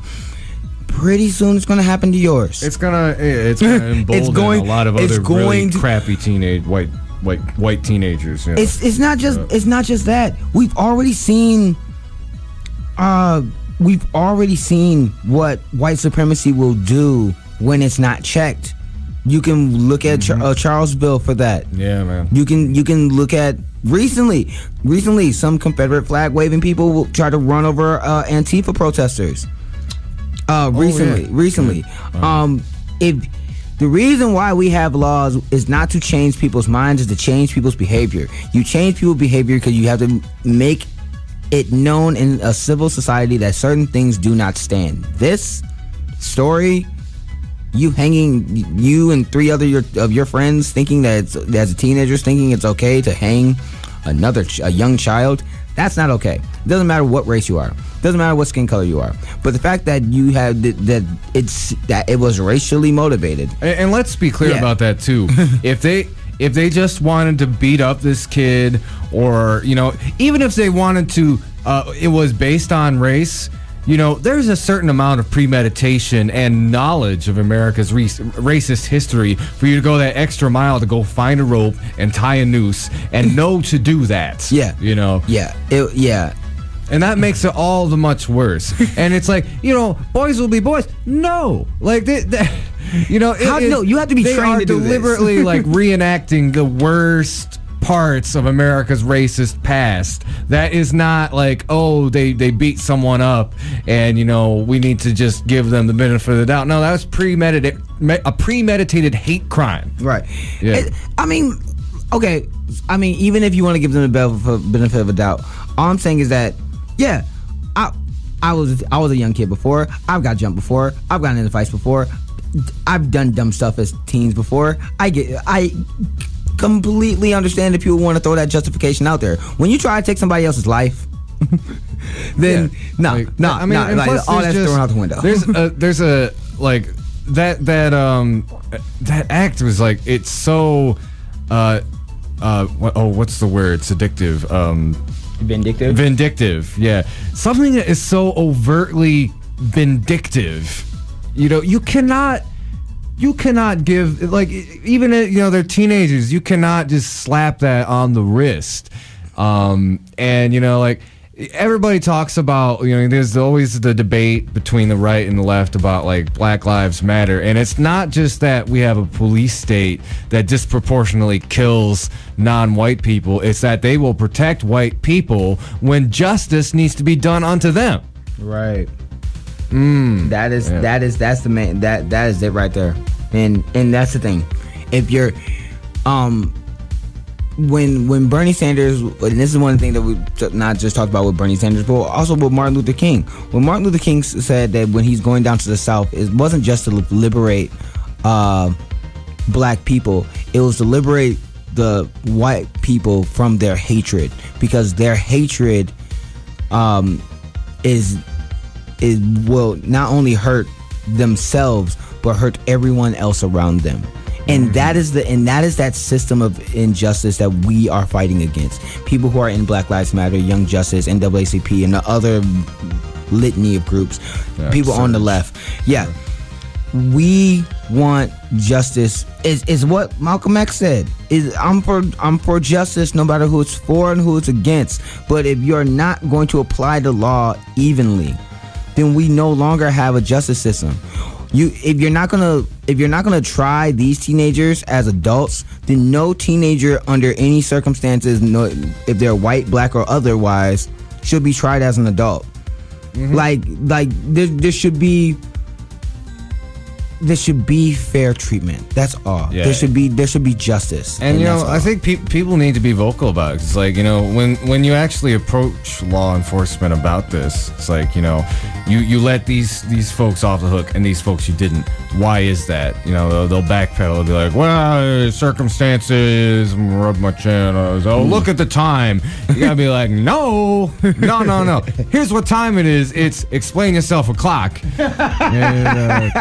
pretty soon it's going to happen to yours. It's going to embolden a lot of other really crappy white teenagers. You know? It's not just that. We've already seen what white supremacy will do when it's not checked. You can look at Charlottesville for that. Yeah, man. You can look at recently some Confederate flag waving people will try to run over Antifa protesters. Recently. If the reason why we have laws is not to change people's minds, is to change people's behavior. You change people's behavior because you have to make it known in a civil society that certain things do not stand. This story, you and 3 other of your friends thinking that as a teenagers thinking it's okay to hang a young child, that's not okay. It doesn't matter what race you are. It doesn't matter what skin color you are. But the fact that you have that it was racially motivated. And let's be clear about that too. If they just wanted to beat up this kid, or even if they wanted to, it was based on race. There's a certain amount of premeditation and knowledge of America's racist history for you to go that extra mile to go find a rope and tie a noose and know to do that. Yeah. Yeah. And that makes it all the much worse. And it's like, boys will be boys. No. Like, no, you have to be trained to do this. They are deliberately reenacting the worst parts of America's racist past. That is not like, they beat someone up and we need to just give them the benefit of the doubt. No, that was a premeditated hate crime. Right. Yeah. Even if you want to give them the benefit of a doubt, all I'm saying is that I was a young kid before. I've got jumped before. I've gotten into fights before. I've done dumb stuff as teens before. I completely understand if people want to throw that justification out there. When you try to take somebody else's life, then all that's thrown out the window. There's a that act was it's so what's the word? Seductive. Vindictive. Yeah, something that is so overtly vindictive. You cannot give, even they're teenagers, you cannot just slap that on the wrist. Everybody talks about, there's always the debate between the right and the left about Black Lives Matter. And it's not just that we have a police state that disproportionately kills non-white people. It's that they will protect white people when justice needs to be done unto them. Right. That's the main, that is it right there. And that's the thing. If you're when Bernie Sanders, and this is one thing that we not just talked about with Bernie Sanders, but also with Martin Luther King. When Martin Luther King said that when he's going down to the South, it wasn't just to liberate black people, it was to liberate the white people from their hatred, because their hatred will not only hurt themselves but hurt everyone else around them. And that is that system of injustice that we are fighting against. People who are in Black Lives Matter, Young Justice, NAACP, and the other litany of groups, people on the left. Yeah. We want justice. Is what Malcolm X said. I'm for justice no matter who it's for and who it's against. But if you're not going to apply the law evenly, then we no longer have a justice system. If you're not gonna try these teenagers as adults, then no teenager under any circumstances, if they're white, black, or otherwise, should be tried as an adult. Mm-hmm. There should be fair treatment. That's all. Yeah. There should be justice. And I think people need to be vocal about it. It's when you actually approach law enforcement about this, it's you let these folks off the hook and these folks you didn't. Why is that? They'll backpedal. They'll be like, well, circumstances, rub my chin. Look at the time. You gotta be like, no. Here's what time it is. It's explain yourself a clock. And,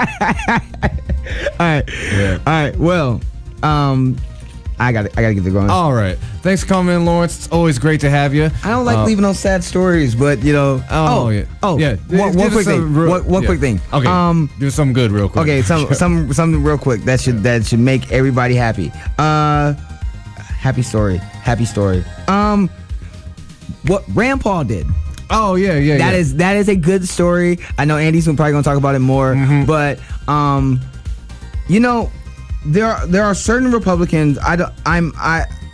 all right. Yeah. All right. Well, I gotta get it going. All right. Thanks for coming in, Lawrence. It's always great to have you. I don't like leaving on sad stories, but yeah. One quick thing. Okay. Do something good real quick. Okay. Something real quick that should make everybody happy. Happy story. What Rand Paul did. Oh yeah. That is a good story. I know Andy's probably gonna talk about it more, but there are certain Republicans.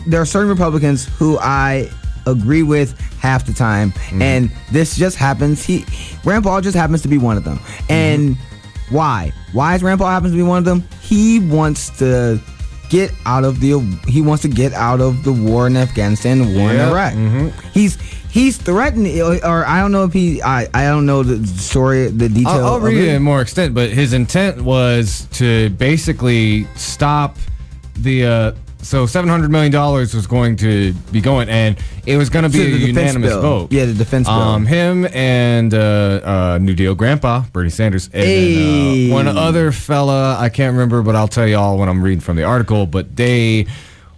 There are certain Republicans who I agree with half the time, and this just happens. Rand Paul just happens to be one of them. And why? Why is Rand Paul happens to be one of them? He wants to get out of the war in Afghanistan, the war in Iraq. He's threatened, or I don't know if I don't know the story, the detail. I'll read it in more extent, but his intent was to basically stop the So $700 million was going to be going, and it was going to be a unanimous vote. Yeah, the defense bill. Him and New Deal Grandpa, Bernie Sanders, and then, one other fella, I can't remember, but I'll tell you all when I'm reading from the article. But they,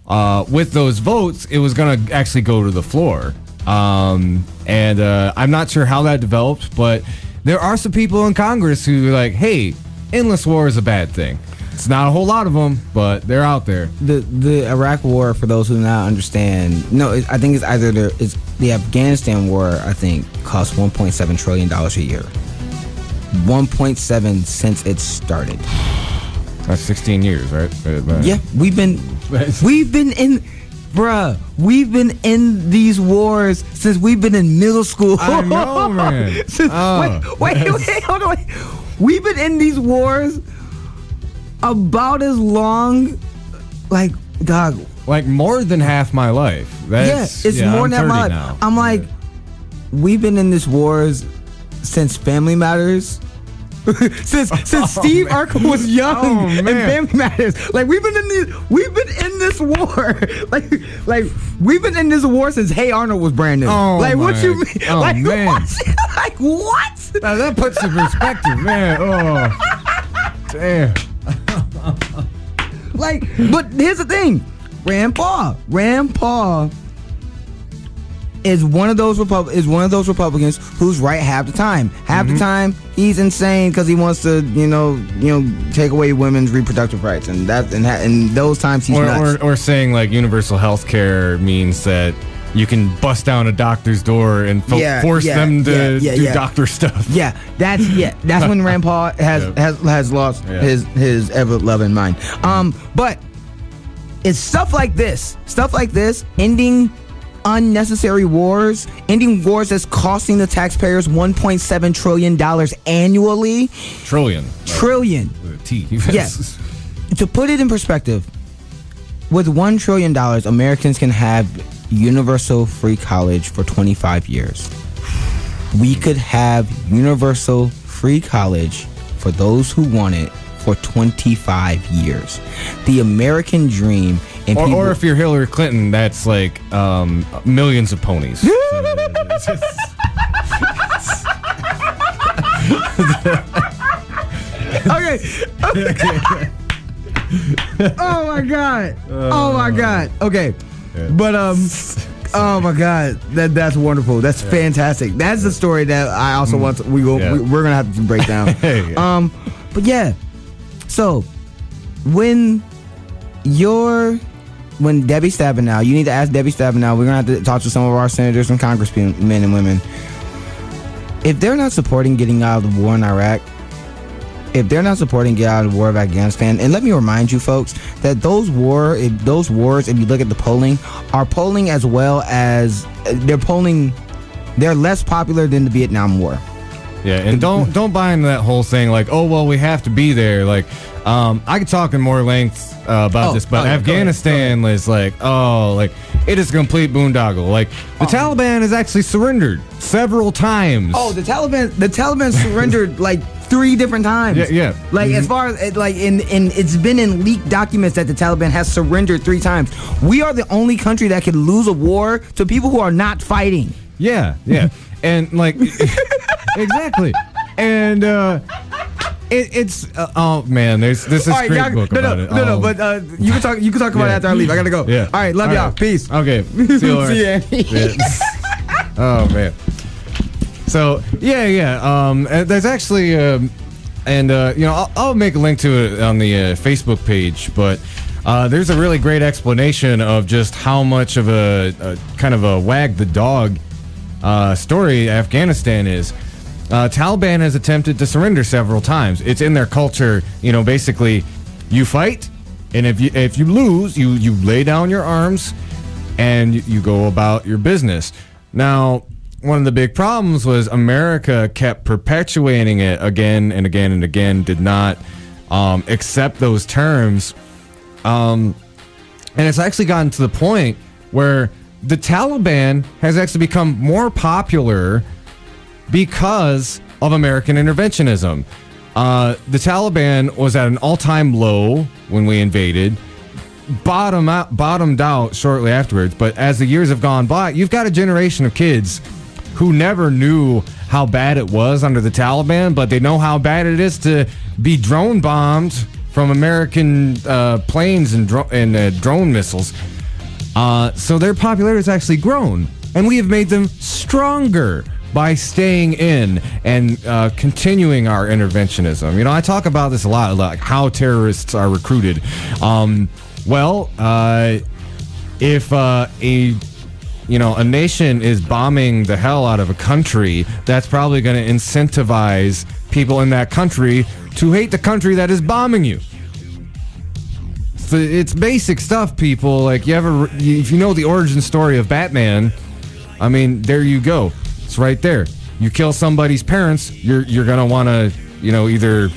with those votes, it was going to actually go to the floor. I'm not sure how that developed, but there are some people in Congress who are like, hey, endless war is a bad thing. It's not a whole lot of them, but they're out there. The Iraq War, for those who do not understand, I think it's either it's the Afghanistan War. I think cost $1.7 trillion a year. 1.7 since it started. That's 16 years, right? Yeah, we've been in these wars since we've been in middle school. I know, man. Wait, hold on. We've been in these wars about as long, like, dog. Like more than half my life. It's more than half my life. Now. I'm like, we've been in this wars since Family Matters. since Steve Urkel was young and Family Matters. Like we've been in this war. like we've been in this war since Hey Arnold was brand new. What you mean? Man. What? Like what? Now that puts some perspective, man. Oh, damn. But here's the thing, Rand Paul is one of those Republicans who's right half the time. Half the time he's insane because he wants to take away women's reproductive rights, and those times he's nuts. Or saying like universal health care means that you can bust down a doctor's door and force them to do doctor stuff. That's when Rand Paul has lost his ever-loving mind. But it's stuff like this, ending unnecessary wars, ending wars that's costing the taxpayers $1.7 trillion annually. Trillion. With a T. Yes. To put it in perspective, with $1 trillion, Americans can have universal free college for 25 years. We could have universal free college for those who want it for 25 years. The American dream. Or if you're Hillary Clinton, that's like millions of ponies. Okay. Oh my God. Okay. But oh my God, that's wonderful. That's fantastic. That's the story that I also want to, we're gonna have to break down. But yeah. So when Debbie Stabenow, you need to ask Debbie Stabenow. We're gonna have to talk to some of our senators and congressmen and women. If they're not supporting getting out of the war in Iraq, if they're not supporting getting out of the war of Afghanistan, and let me remind you folks that those wars, if you look at the polling, are polling as well as they're less popular than the Vietnam War. Yeah, and don't buy into that whole thing like, oh well, we have to be there. Like, I could talk in more length about this, but Afghanistan is like it is a complete boondoggle. Like the Taliban has actually surrendered several times. Oh, the Taliban surrendered like 3 different times. Yeah. Like as far as like in it's been in leaked documents that the Taliban has surrendered 3 times. We are the only country that could lose a war to people who are not fighting. Yeah. And like exactly. And it's oh man, this is a great book about it. No, but you can talk about it after I leave. I gotta go. Yeah. All right, love y'all. Peace. Okay. See you later. Oh man. So yeah. There's actually I'll make a link to it on the Facebook page, but there's a really great explanation of just how much of a kind of a wag the dog story Afghanistan is. Taliban has attempted to surrender several times. It's in their culture, basically you fight, and if you lose, you lay down your arms and you go about your business. Now, one of the big problems was America kept perpetuating it again and again and again, did not accept those terms. And it's actually gotten to the point where the Taliban has actually become more popular because of American interventionism. The Taliban was at an all-time low when we invaded. bottomed out shortly afterwards. But as the years have gone by, you've got a generation of kids who never knew how bad it was under the Taliban, but they know how bad it is to be drone bombed from American planes and drone missiles. So their popularity has actually grown, and we have made them stronger by staying in and continuing our interventionism. You know, I talk about this a lot, like how terrorists are recruited. If a nation is bombing the hell out of a country, that's probably going to incentivize people in that country to hate the country that is bombing you. So it's basic stuff, people. Like, if you know the origin story of Batman, I mean, there you go. It's right there. You kill somebody's parents, you're going to want to, either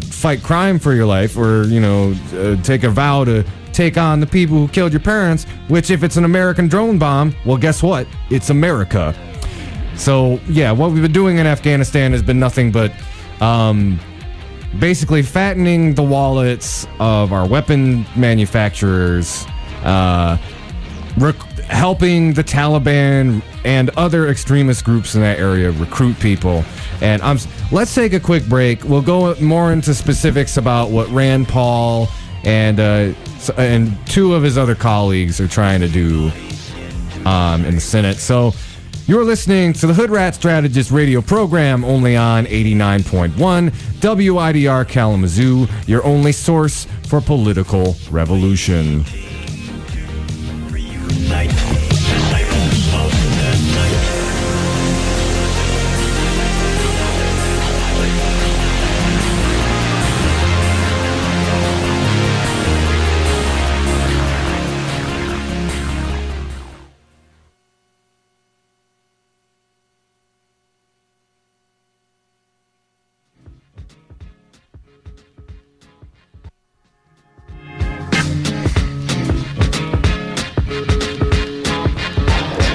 fight crime for your life or, take a vow to take on the people who killed your parents, which if it's an American drone bomb, well, guess what? It's America. So, yeah, what we've been doing in Afghanistan has been nothing but basically fattening the wallets of our weapon manufacturers, helping the Taliban and other extremist groups in that area recruit people. And let's take a quick break. We'll go more into specifics about what Rand Paul and two of his other colleagues are trying to do in the Senate. So you're listening to the Hoodrat Strategist radio program, only on 89.1 WIDR Kalamazoo, your only source for political revolution.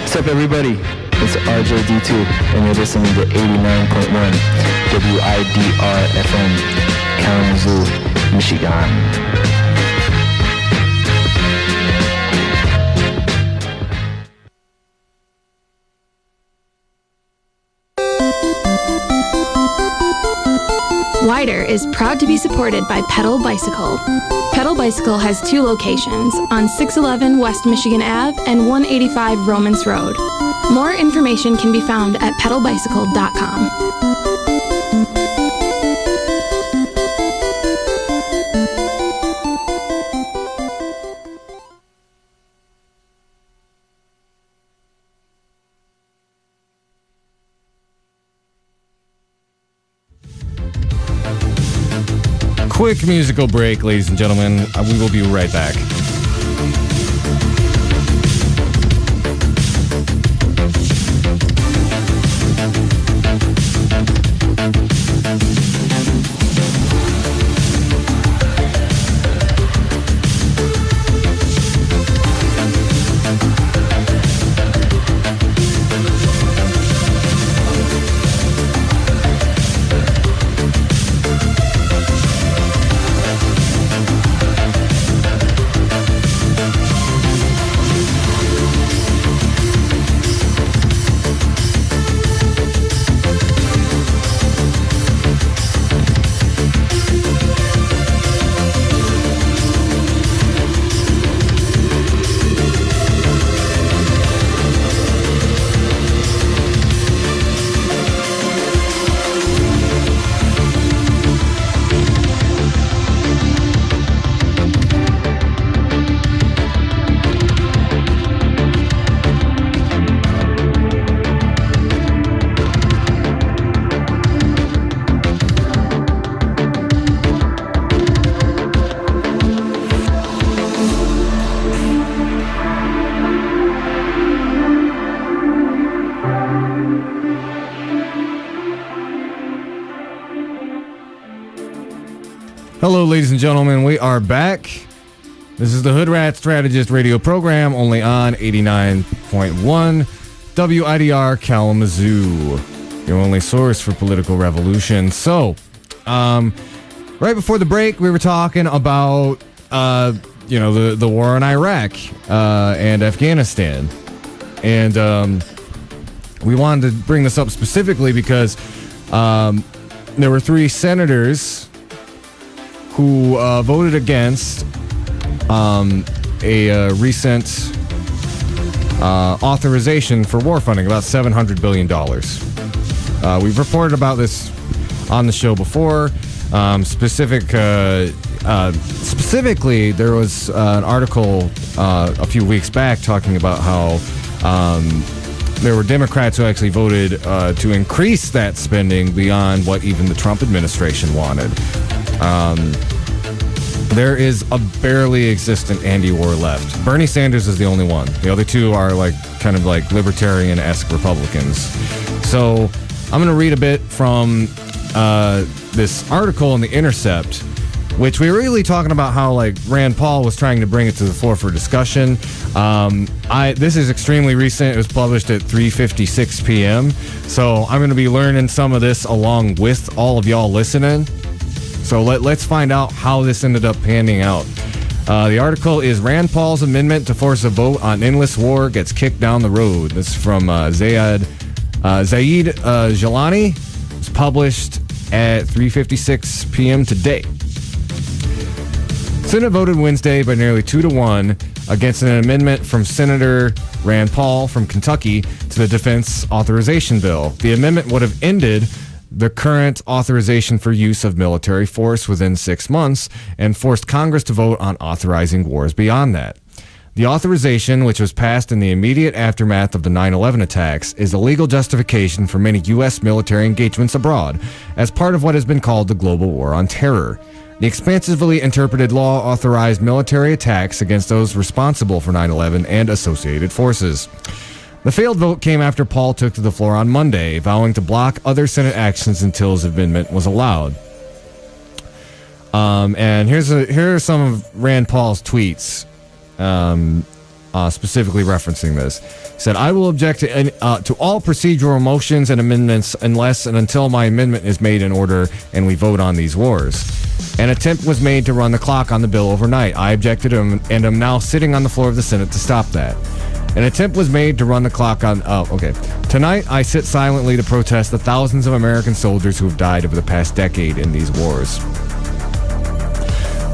What's up, everybody? It's RJD2, and you're listening to 89.1 WIDR FM, Kalamazoo, Michigan. WIDR is proud to be supported by Pedal Bicycle. Pedal Bicycle has 2 locations on 611 West Michigan Ave and 185 Romans Road. More information can be found at pedalbicycle.com. Quick musical break, ladies and gentlemen. We will be right back. Hello, ladies and gentlemen. We are back. This is the Hoodrat Strategist radio program, only on 89.1 WIDR Kalamazoo, your only source for political revolution. So, right before the break, we were talking about the war in Iraq and Afghanistan. And we wanted to bring this up specifically because there were 3 senators who voted against a recent authorization for war funding, about $700 billion. We've reported about this on the show before. Specifically, there was an article a few weeks back talking about how there were Democrats who actually voted to increase that spending beyond what even the Trump administration wanted. There is a barely existent anti-war left. Bernie Sanders is the only one. The other 2 are kind of libertarian-esque Republicans. So I'm going to read a bit from this article in The Intercept, which we were really talking about how Rand Paul was trying to bring it to the floor for discussion. This is extremely recent. It was published at 3:56 p.m. So I'm going to be learning some of this along with all of y'all listening. So let's find out how this ended up panning out. The article is Rand Paul's amendment to force a vote on endless war gets kicked down the road. This is from Zaid Jalani. It's published at 3:56 p.m. today. Senate voted Wednesday by nearly 2-1 against an amendment from Senator Rand Paul from Kentucky to the Defense Authorization Bill. The amendment would have ended the current authorization for use of military force within 6 months and forced Congress to vote on authorizing wars beyond that. The authorization, which was passed in the immediate aftermath of the 9/11 attacks, is a legal justification for many U.S. military engagements abroad as part of what has been called the global war on terror. The expansively interpreted law authorized military attacks against those responsible for 9/11 and associated forces. The failed vote came after Paul took to the floor on Monday, vowing to block other Senate actions until his amendment was allowed. And here are some of Rand Paul's tweets, specifically referencing this. He said, "I will object to all procedural motions and amendments unless and until my amendment is made in order and we vote on these wars. An attempt was made to run the clock on the bill overnight. I objected and am now sitting on the floor of the Senate to stop that. An attempt was made to run the clock on... Oh, okay. Tonight, I sit silently to protest the thousands of American soldiers who have died over the past decade in these wars."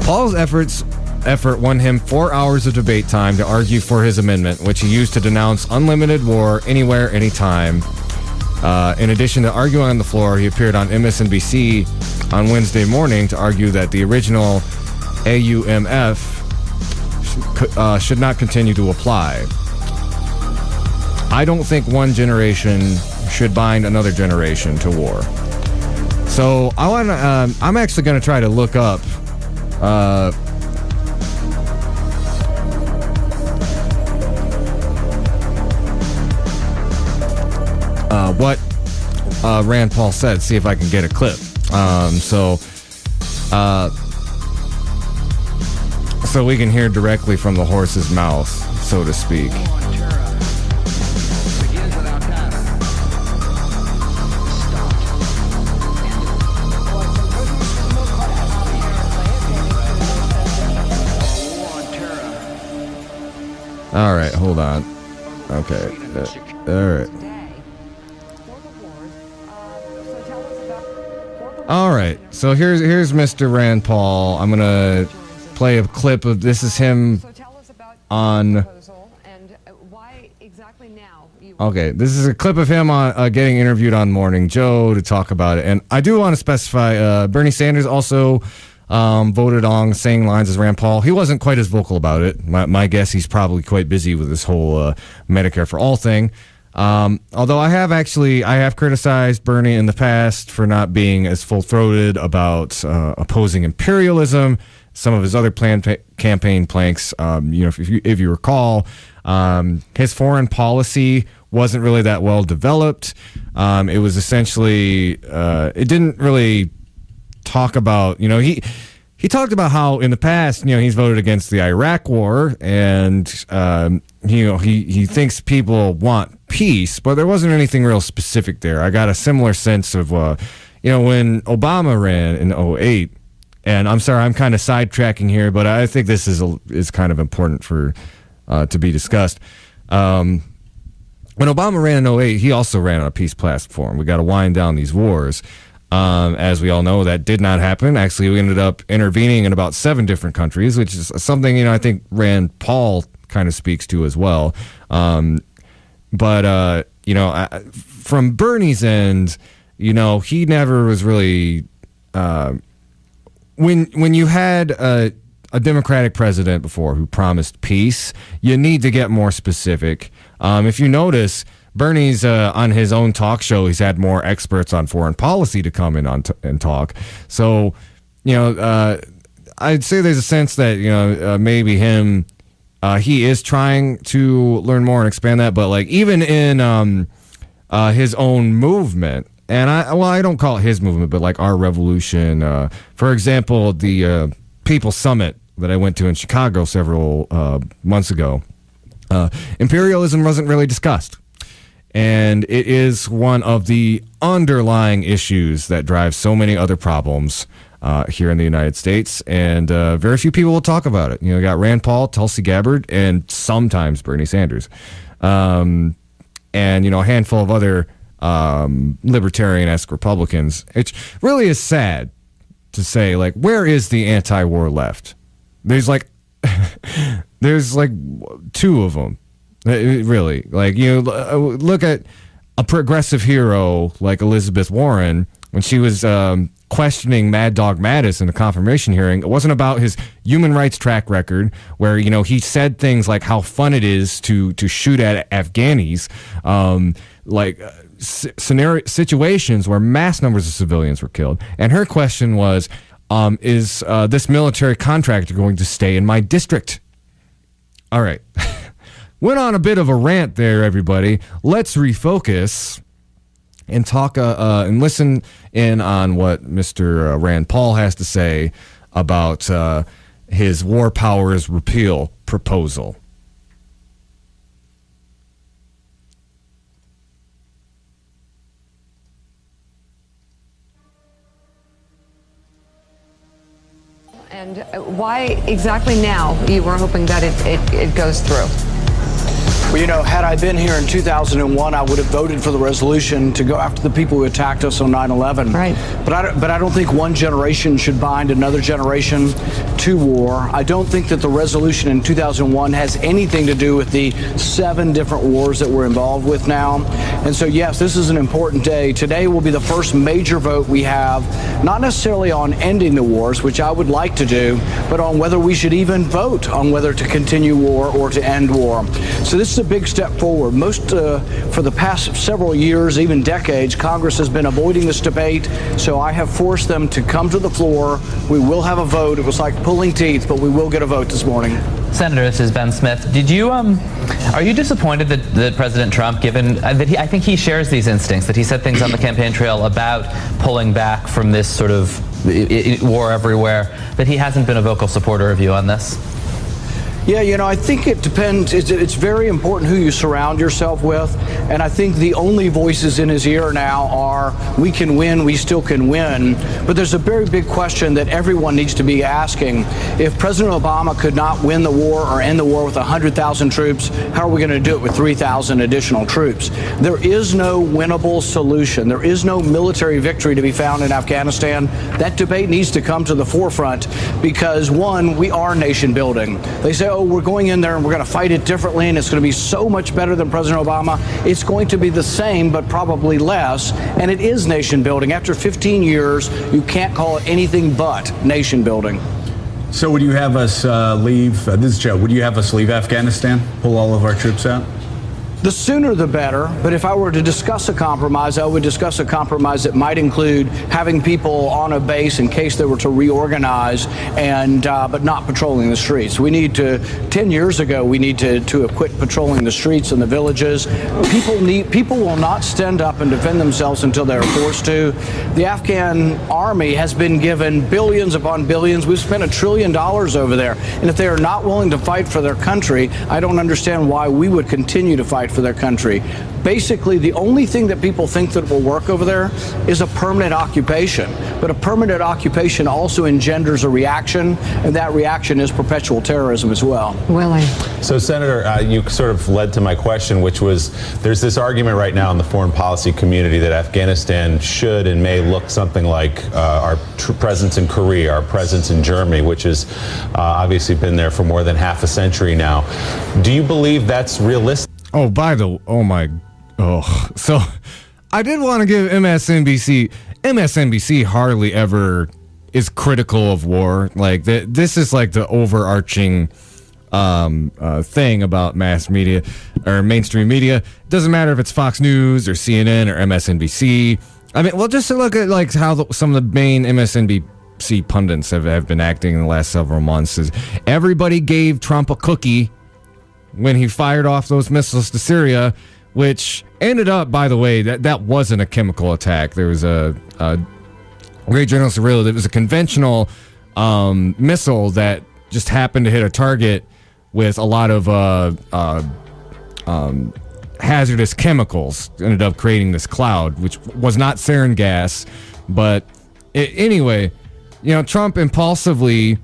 Paul's effort won him 4 hours of debate time to argue for his amendment, which he used to denounce unlimited war anywhere, anytime. In addition to arguing on the floor, he appeared on MSNBC on Wednesday morning to argue that the original AUMF should not continue to apply. "I don't think one generation should bind another generation to war." So I'm actually going to try to look up what Rand Paul said, see if I can get a clip. So we can hear directly from the horse's mouth, so to speak. All right, hold on. Okay. All right. All right. So here's Mr. Rand Paul. I'm going to play a clip of this is him on... Okay, this is a clip of him on getting interviewed on Morning Joe to talk about it. And I do want to specify, Bernie Sanders also voted on saying lines as Rand Paul. He wasn't quite as vocal about it. My guess, he's probably quite busy with this whole Medicare-For-All thing. Although I have criticized Bernie in the past for not being as full-throated about opposing imperialism. Some of his other campaign planks, if you recall, his foreign policy wasn't really that well developed. It was essentially, it didn't really talk about, he talked about how in the past, he's voted against the Iraq war and, he thinks people want peace, but there wasn't anything real specific there. I got a similar sense of, when Obama ran in 2008, And I'm sorry, I'm kind of sidetracking here, but I think this is kind of important for to be discussed. When Obama ran in 2008, he also ran on a peace platform. We got to wind down these wars. As we all know, that did not happen. Actually, we ended up intervening in about 7 different countries, which is something, I think Rand Paul kind of speaks to as well. But from Bernie's end, he never was really... When you had a Democratic president before who promised peace, you need to get more specific. If you notice, Bernie's on his own talk show, he's had more experts on foreign policy to come in and talk. So, I'd say there's a sense that, maybe he is trying to learn more and expand that. But like even in his own movement, and I don't call it his movement, but like our revolution. For example, the People's Summit that I went to in Chicago several months ago, imperialism wasn't really discussed. And it is one of the underlying issues that drives so many other problems here in the United States. And very few people will talk about it. You got Rand Paul, Tulsi Gabbard, and sometimes Bernie Sanders. And, a handful of other libertarian-esque Republicans. It really is sad to say, like, where is the anti-war left? There's like 2 of them. Really, like, look at a progressive hero like Elizabeth Warren when she was questioning Mad Dog Mattis in the confirmation hearing. It wasn't about his human rights track record, where he said things like how fun it is to shoot at Afghanis, situations where mass numbers of civilians were killed. And her question was, is this military contractor going to stay in my district? All right. Went on a bit of a rant there, everybody. Let's refocus and talk and listen in on what Mr. Rand Paul has to say about his War Powers repeal proposal. And why exactly now you were hoping that it goes through? Well, had I been here in 2001, I would have voted for the resolution to go after the people who attacked us on 9/11. Right. But I don't think one generation should bind another generation to war. I don't think that the resolution in 2001 has anything to do with the 7 different wars that we're involved with now. And so, yes, this is an important day. Today will be the first major vote we have, not necessarily on ending the wars, which I would like to do, but on whether we should even vote on whether to continue war or to end war. So this is a big step forward. For the past several years, even decades, Congress has been avoiding this debate, so I have forced them to come to the floor. We will have a vote. It was like pulling teeth, but we will get a vote this morning. Senator, this is Ben Smith. Are you disappointed that President Trump, given that I think he shares these instincts, that he said things on the campaign trail about pulling back from this sort of war everywhere, that he hasn't been a vocal supporter of you on this? Yeah, I think it depends. It's very important who you surround yourself with. And I think the only voices in his ear now are, we can win, we still can win. But there's a very big question that everyone needs to be asking. If President Obama could not win the war or end the war with 100,000 troops, how are we going to do it with 3,000 additional troops? There is no winnable solution. There is no military victory to be found in Afghanistan. That debate needs to come to the forefront because, one, we are nation building. They say, oh, we're going in there and we're going to fight it differently and it's going to be so much better than President Obama. It's going to be the same, but probably less. And it is nation building. After 15 years, you can't call it anything but nation building. So would you have us leave, this is Joe, would you have us leave Afghanistan, pull all of our troops out? The sooner the better, but if I were to discuss a compromise, I would discuss a compromise that might include having people on a base in case they were to reorganize, and but not patrolling the streets. We need to, 10 years ago, we need to have quit patrolling the streets and the villages. People will not stand up and defend themselves until they're forced to. The Afghan army has been given billions upon billions. We've spent $1 trillion over there. And if they are not willing to fight for their country, I don't understand why we would continue to fight fight for their country. Basically, the only thing that people think that will work over there is a permanent occupation. But a permanent occupation also engenders a reaction, and that reaction is perpetual terrorism as well. Willie. So, Senator, you sort of led to my question, which was there's this argument right now in the foreign policy community that Afghanistan should and may look something like our presence in Korea, our presence in Germany, which has obviously been there for more than half a century now. Do you believe that's realistic? So I did want to give MSNBC hardly ever is critical of war. Like this is like the overarching thing about mass media or mainstream media. Doesn't matter if it's Fox News or CNN or MSNBC. I mean, well, just to look at like how some of the main MSNBC pundits have been acting in the last several months. Is everybody gave Trump a cookie when he fired off those missiles to Syria, which ended up, by the way, that wasn't a chemical attack. There was a great journalist revealed it was a conventional missile that just happened to hit a target with a lot of hazardous chemicals. Ended up creating this cloud, which was not sarin gas. But anyway, Trump impulsively,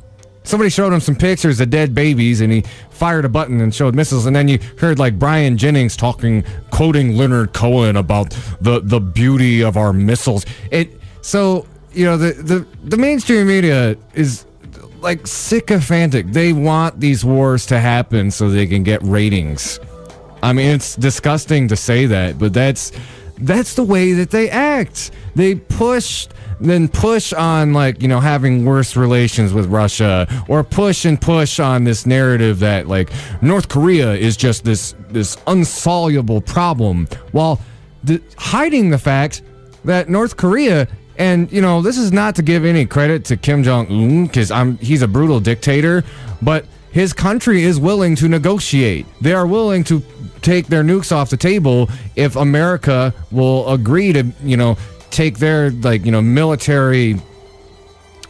somebody showed him some pictures of dead babies, and he fired a button and showed missiles. And then you heard like Brian Jennings quoting Leonard Cohen about the beauty of our missiles. The mainstream media is like sycophantic. They want these wars to happen so they can get ratings. I mean, it's disgusting to say that, but that's the way that they act. They push on having worse relations with Russia, or push on this narrative that like North Korea is just this insoluble problem, while hiding the fact that North Korea, and this is not to give any credit to Kim Jong-un because he's a brutal dictator, but his country is willing to negotiate. They are willing to take their nukes off the table if America will agree to take their military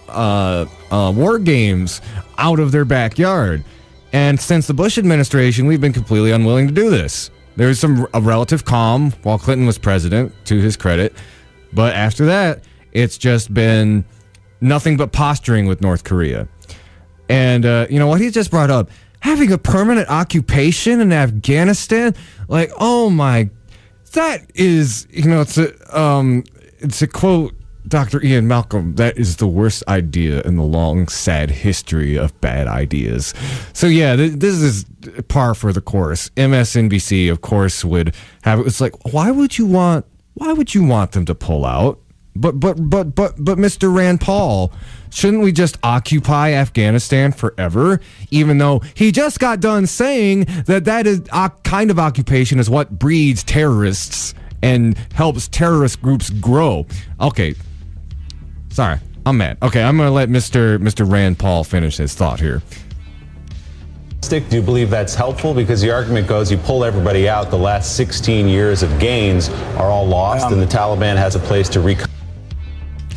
war games out of their backyard. And since the Bush administration, we've been completely unwilling to do this. There's a relative calm while Clinton was president, to his credit, but after that, it's just been nothing but posturing with North Korea. And what he just brought up, having a permanent occupation in Afghanistan, like, oh my, that is, it's a quote Dr. Ian Malcolm, that is the worst idea in the long, sad history of bad ideas. So yeah, this is par for the course. MSNBC, of course, would have it. It's like, why would you want them to pull out? But Mr. Rand Paul, shouldn't we just occupy Afghanistan forever? Even though he just got done saying that is a kind of occupation is what breeds terrorists and helps terrorist groups grow. Okay, sorry, I'm mad. Okay, I'm going to let Mr. Rand Paul finish his thought here. Do you believe that's helpful? Because the argument goes, you pull everybody out, the last 16 years of gains are all lost, and the Taliban has a place to recon.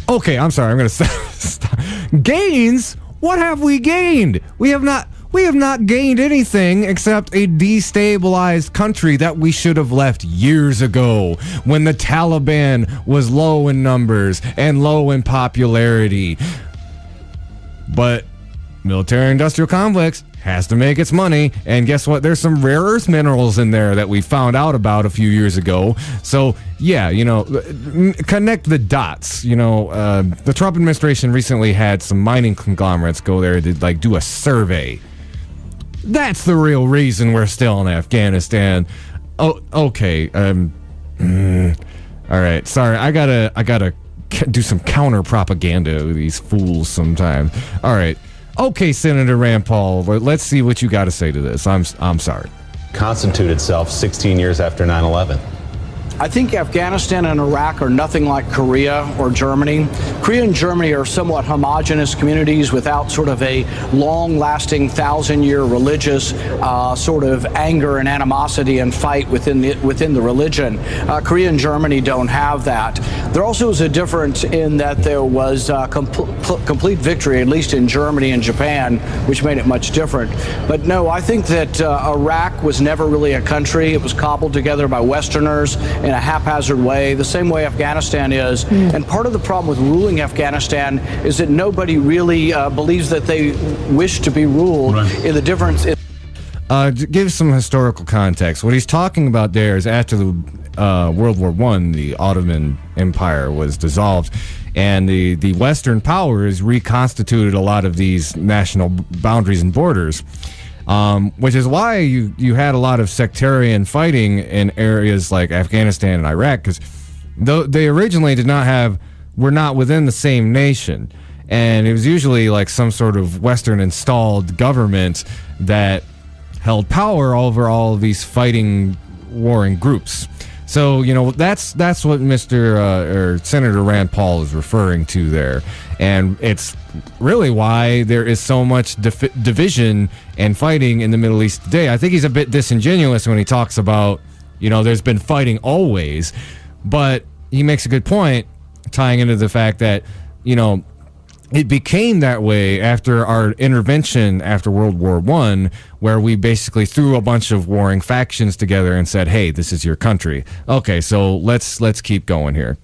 Okay, I'm sorry. I'm going to stop. Gains? What have we gained? We have not gained anything except a destabilized country that we should have left years ago when the Taliban was low in numbers and low in popularity. But military-industrial complex has to make its money, and guess what? There's some rare earth minerals in there that we found out about a few years ago. So yeah, connect the dots. The Trump administration recently had some mining conglomerates go there to do a survey. That's the real reason we're still in Afghanistan. Oh, okay. All right. Sorry, I gotta do some counter propaganda with these fools sometimes. All right. Okay, Senator Rand Paul, let's see what you got to say to this. I'm sorry. Constitute itself 16 years after 9/11. I think Afghanistan and Iraq are nothing like Korea or Germany. Korea and Germany are somewhat homogenous communities without sort of a long-lasting 1,000-year religious sort of anger and animosity and fight within the religion. Korea and Germany don't have that. There also is a difference in that there was complete victory, at least in Germany and Japan, which made it much different. But no, I think that Iraq was never really a country. It was cobbled together by Westerners in a haphazard way, the same way Afghanistan is. And part of the problem with ruling Afghanistan is that nobody really believes that they wish to be ruled. In the difference. To give some historical context, what he's talking about there is after the World War I, the Ottoman Empire was dissolved, and the Western powers reconstituted a lot of these national boundaries and borders, which is why you had a lot of sectarian fighting in areas like Afghanistan and Iraq, because they originally were not within the same nation, and it was usually like some sort of Western installed government that held power over all of these fighting, warring groups. So, that's what or Senator Rand Paul is referring to there. And it's really why there is so much division and fighting in the Middle East today. I think he's a bit disingenuous when he talks about, there's been fighting always. But he makes a good point tying into the fact that, it became that way after our intervention after World War I, where we basically threw a bunch of warring factions together and said, hey, this is your country. Okay, so let's keep going here.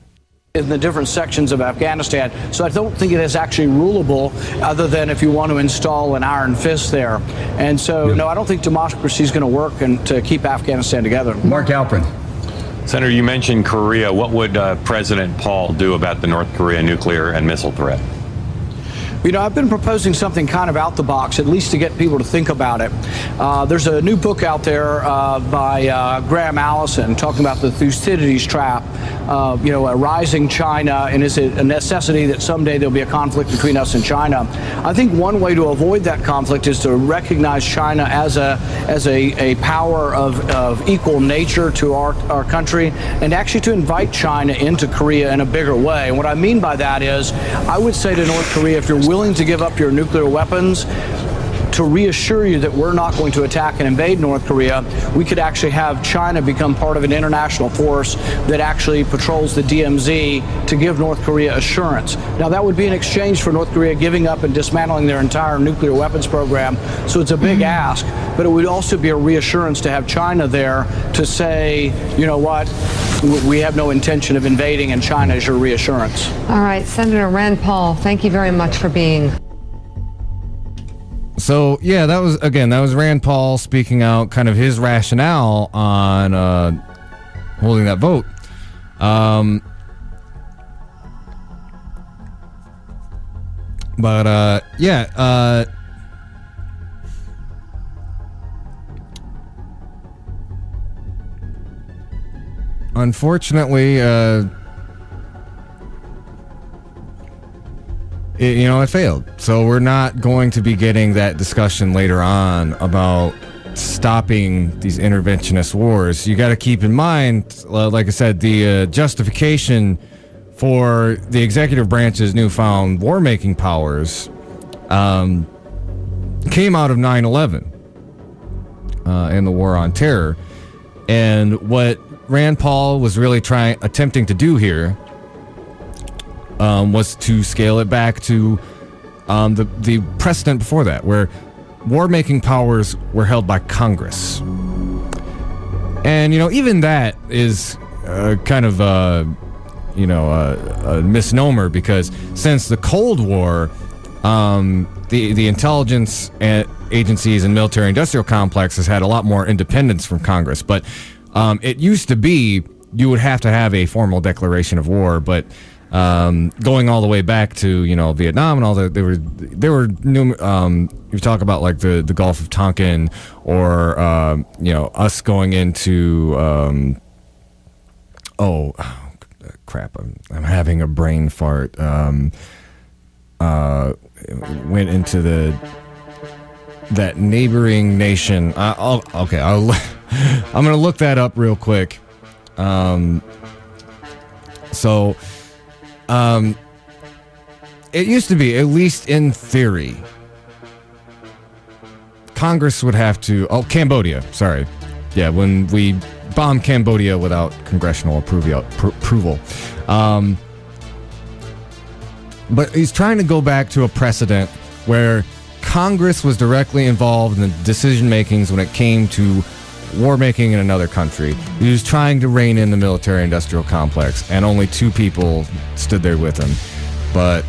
In the different sections of Afghanistan. So I don't think it is actually rulable other than if you want to install an iron fist there. And so, no, I don't think democracy is going to work and to keep Afghanistan together. Mark Alprin. Senator, you mentioned Korea. What would President Paul do about the North Korea nuclear and missile threat? I've been proposing something kind of out the box, at least to get people to think about it. There's a new book out there by Graham Allison talking about the Thucydides trap, a rising China, and is it a necessity that someday there'll be a conflict between us and China? I think one way to avoid that conflict is to recognize China as a power of equal nature to our country, and actually to invite China into Korea in a bigger way. And what I mean by that is, I would say to North Korea, if you're willing to give up your nuclear weapons, to reassure you that we're not going to attack and invade North Korea, we could actually have China become part of an international force that actually patrols the DMZ to give North Korea assurance. Now, that would be in exchange for North Korea giving up and dismantling their entire nuclear weapons program, so it's a big ask, but it would also be a reassurance to have China there to say, you know what, we have no intention of invading, and China is your reassurance. All right, Senator Rand Paul, thank you very much for being. So, yeah, that was Rand Paul speaking out kind of his rationale on holding that vote. Unfortunately, it failed. So we're not going to be getting that discussion later on about stopping these interventionist wars. You got to keep in mind, like I said, the justification for the executive branch's newfound war-making powers came out of 9/11 and the war on terror. And what Rand Paul was really attempting to do here was to scale it back to the precedent before that, where war-making powers were held by Congress. And, even that is kind of a misnomer, because since the Cold War, the intelligence agencies and military-industrial complex has had a lot more independence from Congress. But it used to be you would have to have a formal declaration of war, but going all the way back to Vietnam and all that, there were you talk about like the Gulf of Tonkin, or us going into crap, I'm having a brain fart. Went into that neighboring nation. I'm gonna look that up real quick. It used to be, at least in theory, Congress would have to... Oh, Cambodia, sorry. Yeah, when we bombed Cambodia without congressional approval. But he's trying to go back to a precedent where Congress was directly involved in the decision-makings when it came to war-making in another country. He was trying to rein in the military-industrial complex, and only 2 people stood there with him. But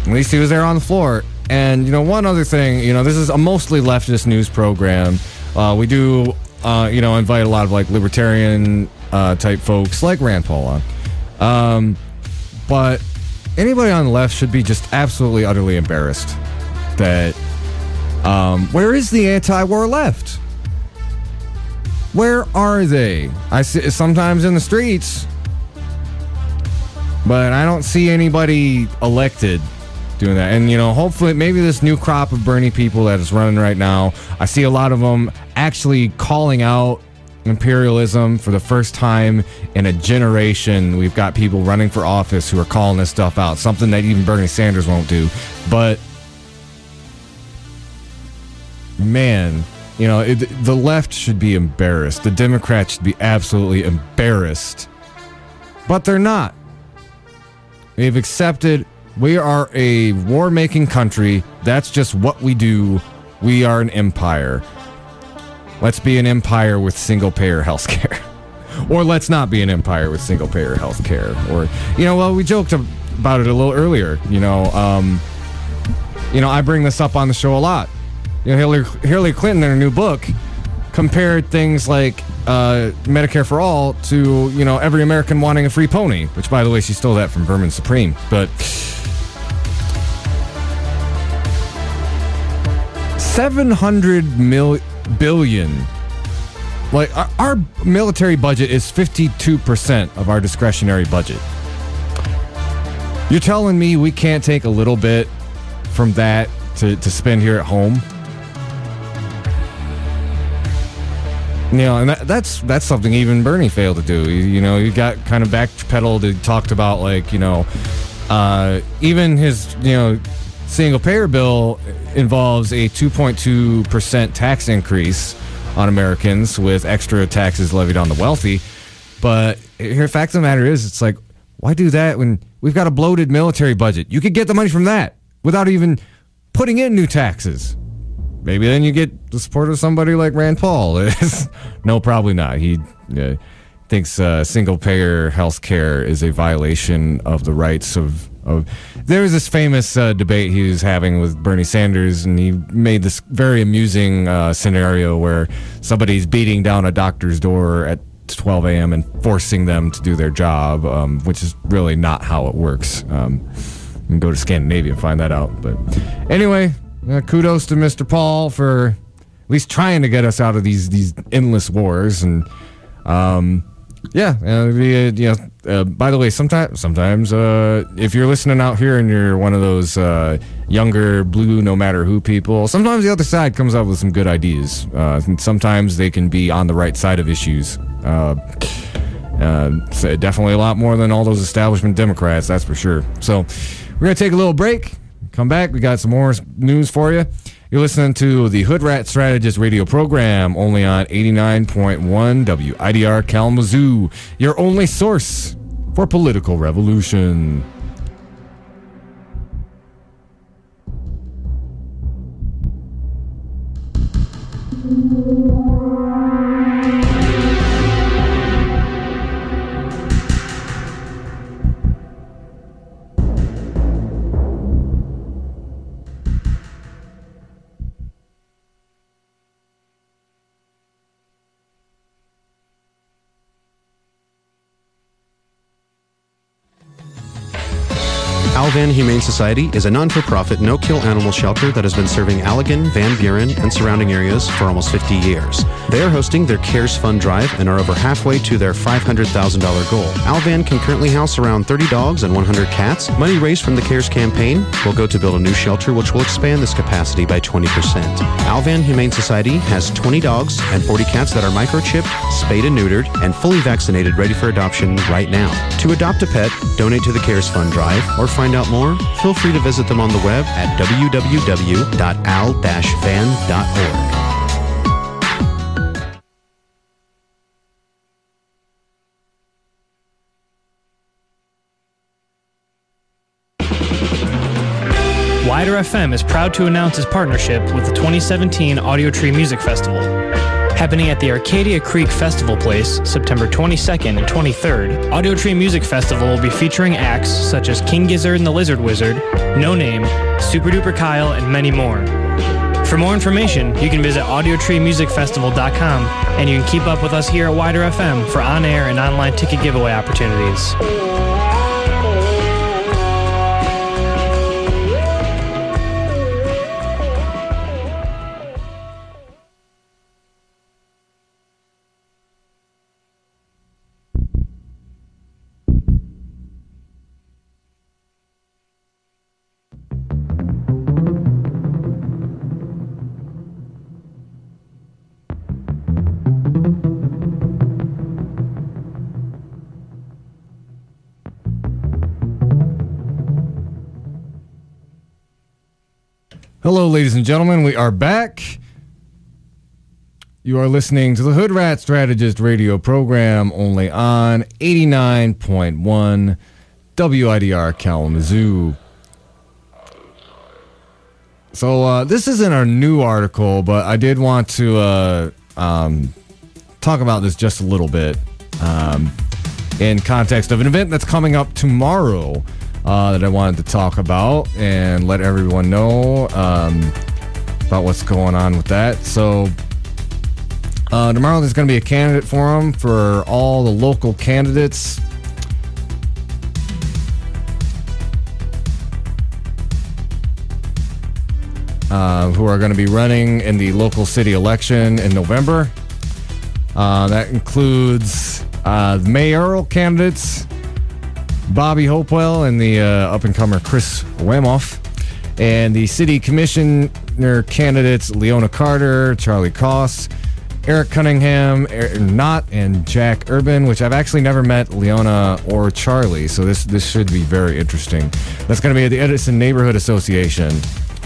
at least he was there on the floor. And, one other thing, this is a mostly leftist news program. We do, invite a lot of, libertarian type folks like Rand Paul on. But anybody on the left should be just absolutely, utterly embarrassed that, where is the anti-war left? Where are they? I see sometimes in the streets, but I don't see anybody elected doing that. And, hopefully maybe this new crop of Bernie people that is running right now, I see a lot of them actually calling out imperialism for the first time in a generation. We've got people running for office who are calling this stuff out, something that even Bernie Sanders won't do. But, man, the left should be embarrassed. The Democrats should be absolutely embarrassed. But they're not. They've accepted we are a war-making country. That's just what we do. We are an empire. Let's be an empire with single-payer health care. Or let's not be an empire with single-payer health care. Or, we joked about it a little earlier. I bring this up on the show a lot. Hillary Clinton, in her new book, compared things like Medicare-For-All to, every American wanting a free pony, which, by the way, she stole that from Vermin Supreme. But 700 billion. Our military budget is 52% of our discretionary budget. You're telling me we can't take a little bit from that to spend here at home? And that's something even Bernie failed to do. You got kind of backpedaled. He talked about even his single payer bill involves a 2.2% tax increase on Americans with extra taxes levied on the wealthy. But the fact of the matter is, it's why do that when we've got a bloated military budget? You could get the money from that without even putting in new taxes. Maybe then you get the support of somebody like Rand Paul. No, probably not. He thinks single-payer health care is a violation of the rights of... There was this famous debate he was having with Bernie Sanders, and he made this very amusing scenario where somebody's beating down a doctor's door at 12 a.m. and forcing them to do their job, which is really not how it works. You can go to Scandinavia and find that out. But anyway... kudos to Mr. Paul for at least trying to get us out of these endless wars. And by the way, sometimes if you're listening out here and you're one of those younger blue no matter who people, sometimes the other side comes up with some good ideas. And sometimes they can be on the right side of issues. So definitely a lot more than all those establishment Democrats, that's for sure. So we're going to take a little break. Come back. We got some more news for you. You're listening to the Hoodrat Strategist radio program, only on 89.1 WIDR Kalamazoo, your only source for political revolution. Alvan Humane Society is a non-for-profit, no-kill animal shelter that has been serving Allegan, Van Buren, and surrounding areas for almost 50 years. They are hosting their CARES Fund Drive and are over halfway to their $500,000 goal. Alvan can currently house around 30 dogs and 100 cats. Money raised from the CARES campaign will go to build a new shelter, which will expand this capacity by 20%. Alvan Humane Society has 20 dogs and 40 cats that are microchipped, spayed and neutered, and fully vaccinated, ready for adoption right now. To adopt a pet, donate to the CARES Fund Drive, or find out more, feel free to visit them on the web at www.al-van.org. Wider FM is proud to announce its partnership with the 2017 Audio Tree Music Festival. Happening at the Arcadia Creek Festival Place, September 22nd and 23rd, Audio Tree Music Festival will be featuring acts such as King Gizzard and the Lizard Wizard, No Name, Super Duper Kyle, and many more. For more information, you can visit audiotreemusicfestival.com, and you can keep up with us here at Wider FM for on-air and online ticket giveaway opportunities. Hello, ladies and gentlemen. We are back. You are listening to the Hoodrat Strategist radio program only on 89.1 WIDR Kalamazoo. So this isn't our new article, but I did want to talk about this just a little bit in context of an event that's coming up tomorrow that I wanted to talk about and let everyone know about what's going on with that. So tomorrow there's going to be a candidate forum for all the local candidates. Who are going to be running in the local city election in November. That includes the mayoral candidates, Bobby Hopewell and the up-and-comer Chris Wemoff, and the city commissioner candidates Leona Carter, Charlie Koss, Eric Cunningham, Aaron Knott, and Jack Urban, which I've actually never met Leona or Charlie, so this should be very interesting. That's going to be at the Edison Neighborhood Association,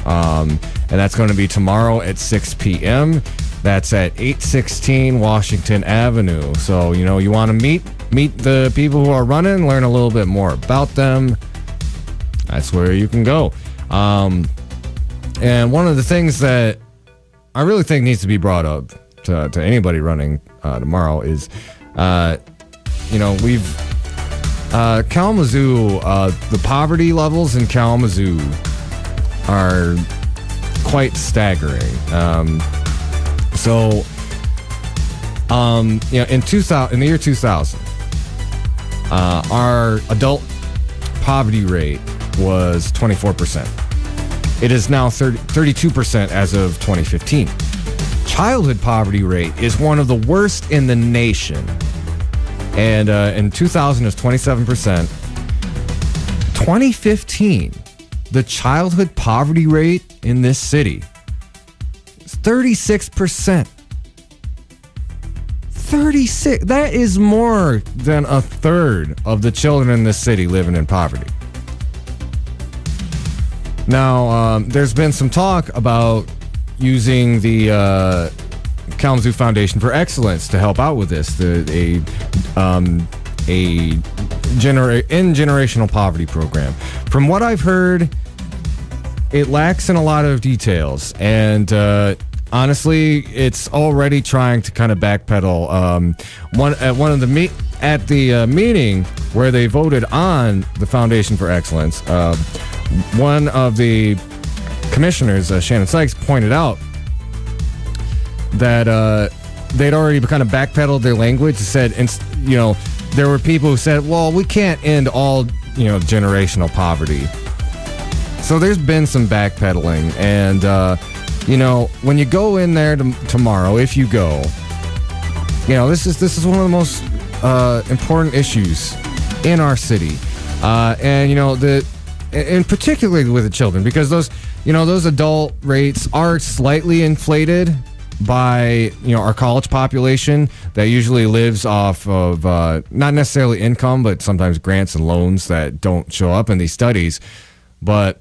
and that's going to be tomorrow at 6 p.m. That's at 816 Washington Avenue. So, you know, you want to meet the people who are running, learn a little bit more about them. That's where you can go. And one of the things that I really think needs to be brought up to anybody running tomorrow is, you know, we've Kalamazoo, the poverty levels in Kalamazoo are quite staggering. So, you know, in the year 2000, our adult poverty rate was 24%. It is now 32% as of 2015. Childhood poverty rate is one of the worst in the nation, and in 2000 is 27%. 2015, the childhood poverty rate in this city 36%. 36. That is more than a third of the children in this city living in poverty. Now, there's been some talk about using the Kalamazoo Foundation for Excellence to help out with this, generational poverty program. From what I've heard, it lacks in a lot of details, and honestly, it's already trying to kind of backpedal. At the meeting where they voted on the Foundation for Excellence, one of the commissioners, Shannon Sykes, pointed out that they'd already kind of backpedaled their language. Said, you know, there were people who said, "Well, we can't end all, you know, generational poverty." So there's been some backpedaling, and when you go in there tomorrow, if you go, this is one of the most important issues in our city, and particularly with the children, because those adult rates are slightly inflated by our college population that usually lives off of not necessarily income, but sometimes grants and loans that don't show up in these studies, but.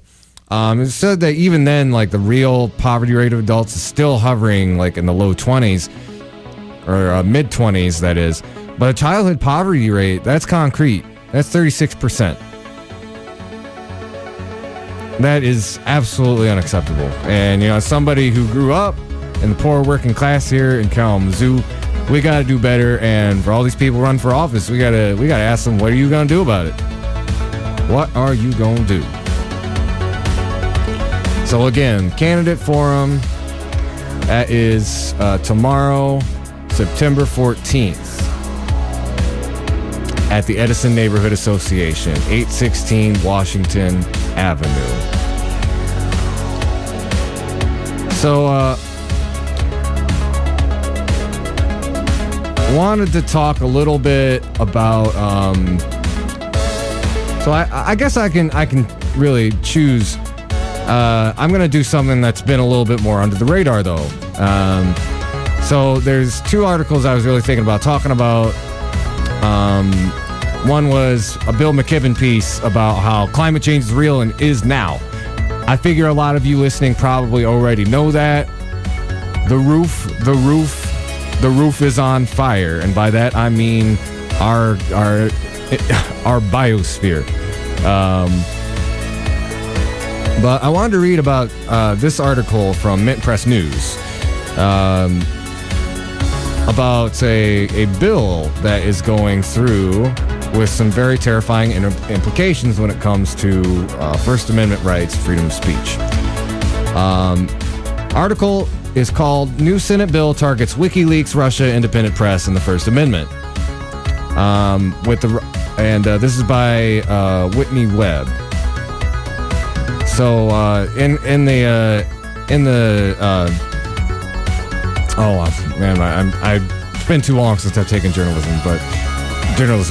It said that even then, like, the real poverty rate of adults is still hovering, like, in the low 20s, or mid 20s, that is. But a childhood poverty rate, that's concrete. That's 36%. That is absolutely unacceptable. And, as somebody who grew up in the poor working class here in Kalamazoo, we got to do better. And for all these people run for office, we gotta ask them, what are you going to do about it? What are you going to do? So again, candidate forum, that is tomorrow, September 14th, at the Edison Neighborhood Association, 816 Washington Avenue. So, wanted to talk a little bit about, so I guess I can really choose. I'm going to do something that's been a little bit more under the radar, though. So there's two articles I was really thinking about talking about. One was a Bill McKibben piece about how climate change is real and is now. I figure a lot of you listening probably already know that. The roof is on fire, and by that I mean our biosphere. But I wanted to read about this article from Mint Press News about a bill that is going through with some very terrifying implications when it comes to First Amendment rights, freedom of speech. Article is called "New Senate Bill Targets WikiLeaks, Russia, Independent Press, and the First Amendment." This is by Whitney Webb. So it's been too long since I've taken journalism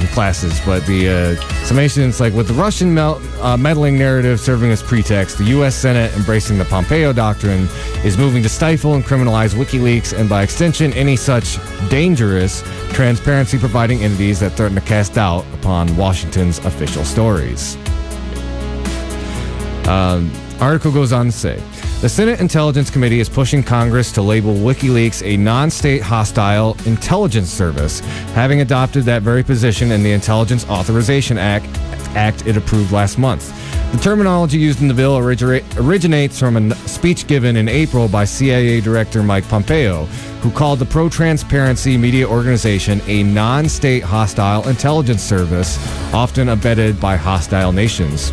classes. But the summation is like, with the Russian meddling narrative serving as pretext, the U.S. Senate, embracing the Pompeo Doctrine, is moving to stifle and criminalize WikiLeaks and, by extension, any such dangerous transparency-providing entities that threaten to cast doubt upon Washington's official stories. Article goes on to say, the Senate Intelligence Committee is pushing Congress to label WikiLeaks a non-state hostile intelligence service, having adopted that very position in the Intelligence Authorization Act it approved last month. The terminology used in the bill originates from a speech given in April by CIA Director Mike Pompeo, who called the pro-transparency media organization a non-state hostile intelligence service, often abetted by hostile nations.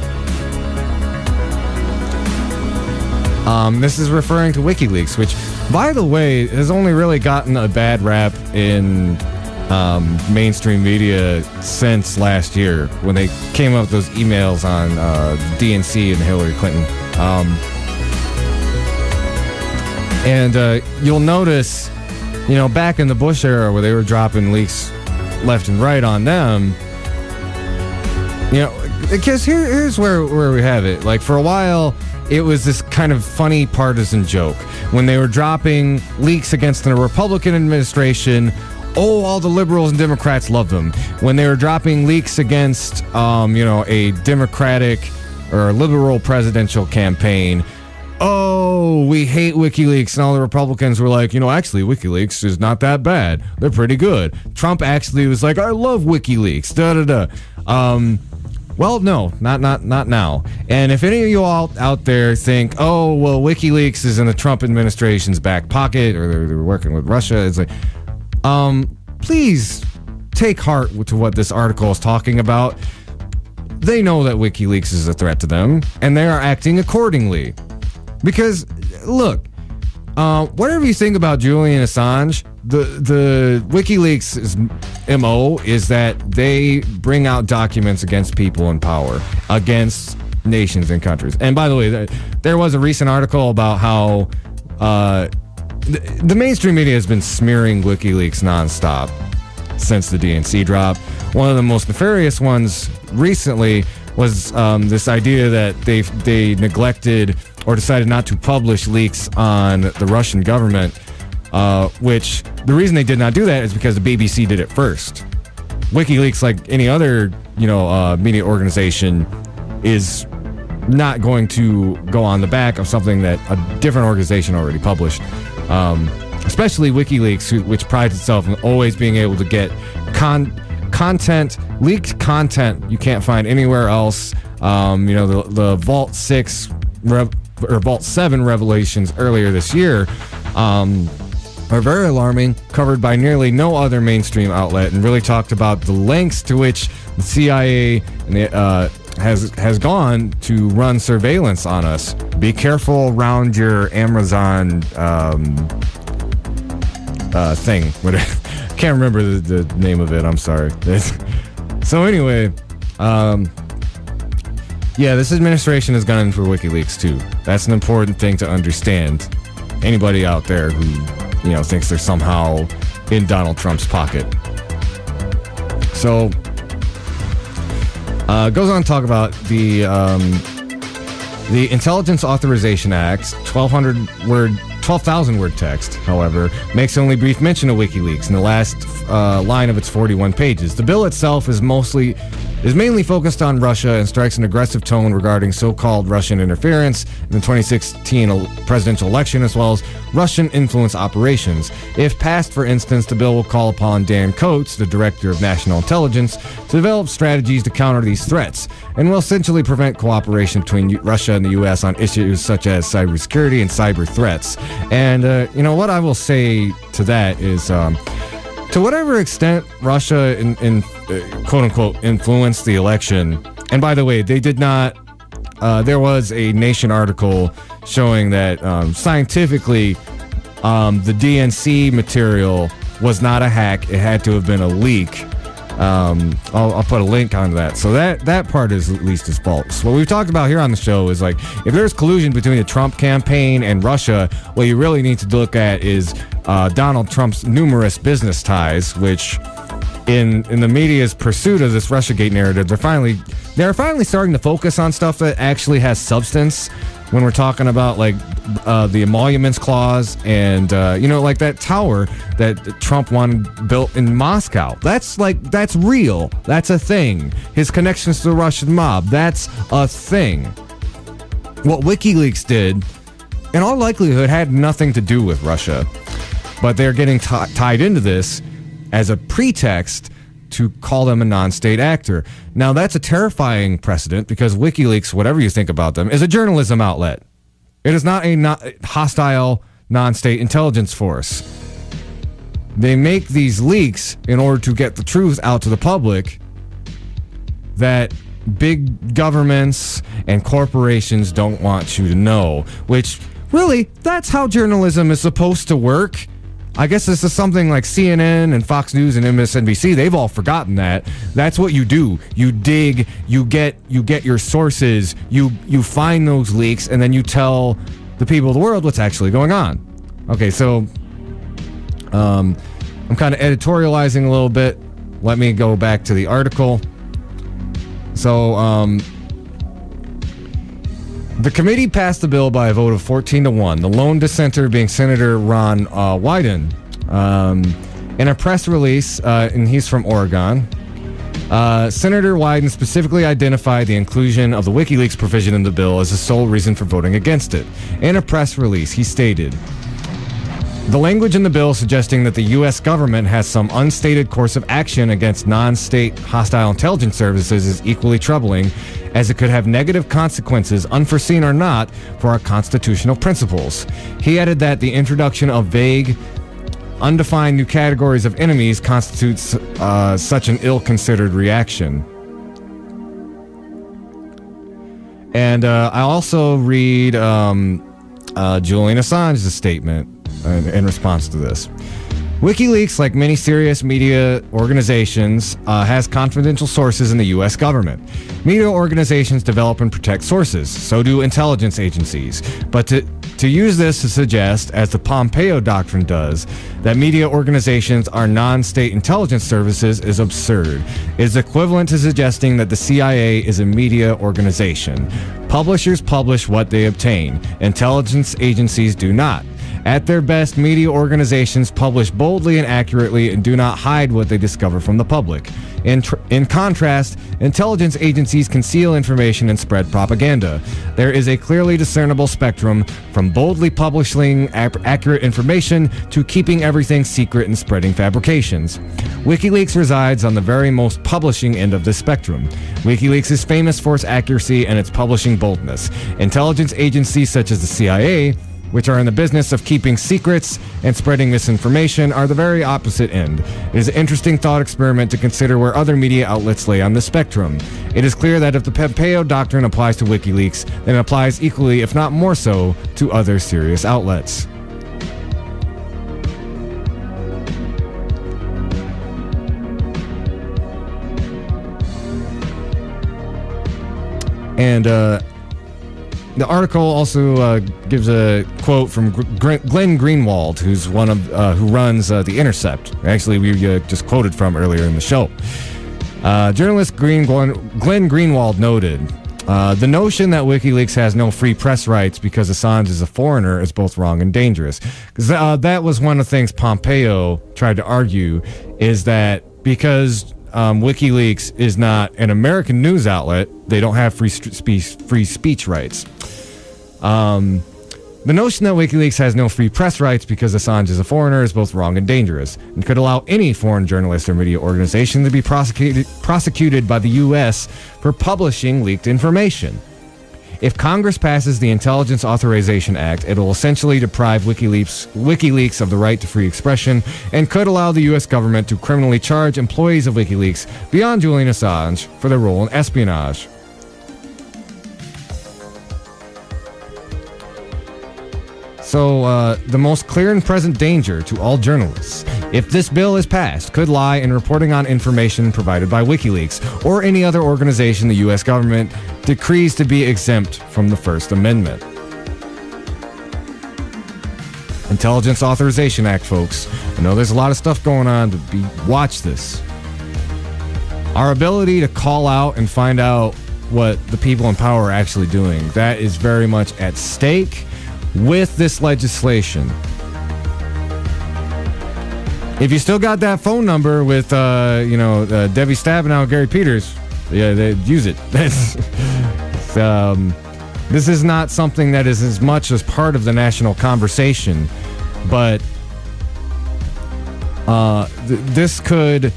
This is referring to WikiLeaks, which, by the way, has only really gotten a bad rap in mainstream media since last year when they came up with those emails on DNC and Hillary Clinton. You'll notice, back in the Bush era where they were dropping leaks left and right on them, because here's where we have it. Like, for a while, it was this kind of funny partisan joke. When they were dropping leaks against the Republican administration, all the liberals and Democrats loved them. When they were dropping leaks against, a Democratic or liberal presidential campaign, we hate WikiLeaks. And all the Republicans were like, actually, WikiLeaks is not that bad. They're pretty good. Trump actually was like, I love WikiLeaks. Well, no, not now. And if any of you all out there think, WikiLeaks is in the Trump administration's back pocket, or they're working with Russia, it's like, please take heart to what this article is talking about. They know that WikiLeaks is a threat to them, and they are acting accordingly. Because, look, whatever you think about Julian Assange, the WikiLeaks' MO is that they bring out documents against people in power, against nations and countries. And by the way, there was a recent article about how the mainstream media has been smearing WikiLeaks nonstop since the DNC drop. One of the most nefarious ones recently was this idea that they neglected or decided not to publish leaks on the Russian government, which the reason they did not do that is because the BBC did it first. WikiLeaks, like any other media organization, is not going to go on the back of something that a different organization already published. Especially WikiLeaks, which prides itself on always being able to get leaked content you can't find anywhere else. The Vault 6 or Vault 7 revelations earlier this year are very alarming, covered by nearly no other mainstream outlet, and really talked about the lengths to which the CIA has gone to run surveillance on us. Be careful around your Amazon thing. Can't remember the name of it. I'm sorry. So anyway, this administration has gone in for WikiLeaks too. That's an important thing to understand. Anybody out there who thinks they're somehow in Donald Trump's pocket. So goes on to talk about the Intelligence Authorization Act, 12,000 word text, however, makes only brief mention of WikiLeaks in the last line of its 41 pages. The bill itself is mainly focused on Russia and strikes an aggressive tone regarding so-called Russian interference in the 2016 presidential election, as well as Russian influence operations. If passed, for instance, the bill will call upon Dan Coates, the Director of National Intelligence, to develop strategies to counter these threats, and will essentially prevent cooperation between Russia and the U.S. on issues such as cybersecurity and cyber threats. And, what I will say to that is, to whatever extent Russia in quote-unquote influenced the election, and by the way, they did not, there was a Nation article showing that scientifically the DNC material was not a hack. It had to have been a leak. I'll put a link on that. So that part is at least is false. What we've talked about here on the show is, like, if there's collusion between the Trump campaign and Russia, what you really need to look at is Donald Trump's numerous business ties, which in the media's pursuit of this Russiagate narrative, they're finally starting to focus on stuff that actually has substance. When we're talking about the emoluments clause and like that tower that Trump wanted built in Moscow, that's real. That's a thing. His connections to the Russian mob, that's a thing. What WikiLeaks did, in all likelihood, had nothing to do with Russia, but they're getting tied into this as a pretext to call them a non-state actor. Now, that's a terrifying precedent because WikiLeaks, whatever you think about them, is a journalism outlet. It is not a hostile non-state intelligence force. They make these leaks in order to get the truth out to the public that big governments and corporations don't want you to know, which really, that's how journalism is supposed to work. I guess this is something like CNN and Fox News and MSNBC. They've all forgotten that. That's what you do. You dig, you get your sources, you find those leaks, and then you tell the people of the world what's actually going on. Okay, so I'm kind of editorializing a little bit. Let me go back to the article. So the committee passed the bill by a vote of 14-1, the lone dissenter being Senator Ron Wyden. In a press release, and he's from Oregon, Senator Wyden specifically identified the inclusion of the WikiLeaks provision in the bill as the sole reason for voting against it. In a press release, he stated, "The language in the bill suggesting that the U.S. government has some unstated course of action against non-state hostile intelligence services is equally troubling, as it could have negative consequences, unforeseen or not, for our constitutional principles." He added that the introduction of vague, undefined new categories of enemies constitutes such an ill-considered reaction. And I also read Julian Assange's statement in response to this. WikiLeaks, like many serious media organizations, has confidential sources in the U.S. government. Media organizations develop and protect sources. So do intelligence agencies. But to use this to suggest, as the Pompeo Doctrine does, that media organizations are non-state intelligence services is absurd. It is equivalent to suggesting that the CIA is a media organization. Publishers publish what they obtain. Intelligence agencies do not. At their best, media organizations publish boldly and accurately and do not hide what they discover from the public. In contrast, intelligence agencies conceal information and spread propaganda. There is a clearly discernible spectrum from boldly publishing accurate information to keeping everything secret and spreading fabrications. WikiLeaks resides on the very most publishing end of this spectrum. WikiLeaks is famous for its accuracy and its publishing boldness. Intelligence agencies such as the CIA, which are in the business of keeping secrets and spreading misinformation, are the very opposite end. It is an interesting thought experiment to consider where other media outlets lay on the spectrum. It is clear that if the Pompeo Doctrine applies to WikiLeaks, then it applies equally, if not more so, to other serious outlets. And the article also gives a quote from Glenn Greenwald, who's one of who runs The Intercept. Actually, we just quoted from earlier in the show. Journalist Glenn Greenwald noted, the notion that WikiLeaks has no free press rights because Assange is a foreigner is both wrong and dangerous. Because that was one of the things Pompeo tried to argue, is that because WikiLeaks is not an American news outlet, they don't have free speech rights. The notion that WikiLeaks has no free press rights because Assange is a foreigner is both wrong and dangerous, and could allow any foreign journalist or media organization to be prosecuted by the U.S. for publishing leaked information. If Congress passes the Intelligence Authorization Act, it will essentially deprive WikiLeaks of the right to free expression and could allow the U.S. government to criminally charge employees of WikiLeaks beyond Julian Assange for their role in espionage. So, the most clear and present danger to all journalists, if this bill is passed, could lie in reporting on information provided by WikiLeaks or any other organization the U.S. government decrees to be exempt from the First Amendment. Intelligence Authorization Act, folks. I know there's a lot of stuff going on, but watch this. Our ability to call out and find out what the people in power are actually doing, that is very much at stake with this legislation. If you still got that phone number with, Debbie Stabenow and Gary Peters, yeah, they use it. This is not something that is as much as part of the national conversation, but this could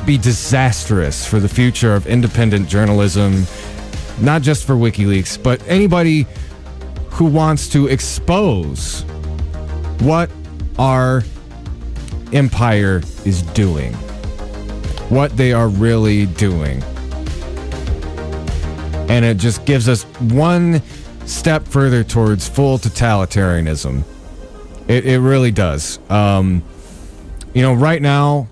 be disastrous for the future of independent journalism, not just for WikiLeaks, but anybody who wants to expose what our empire is doing, what they are really doing. And it just gives us one step further towards full totalitarianism. It really does. Right now,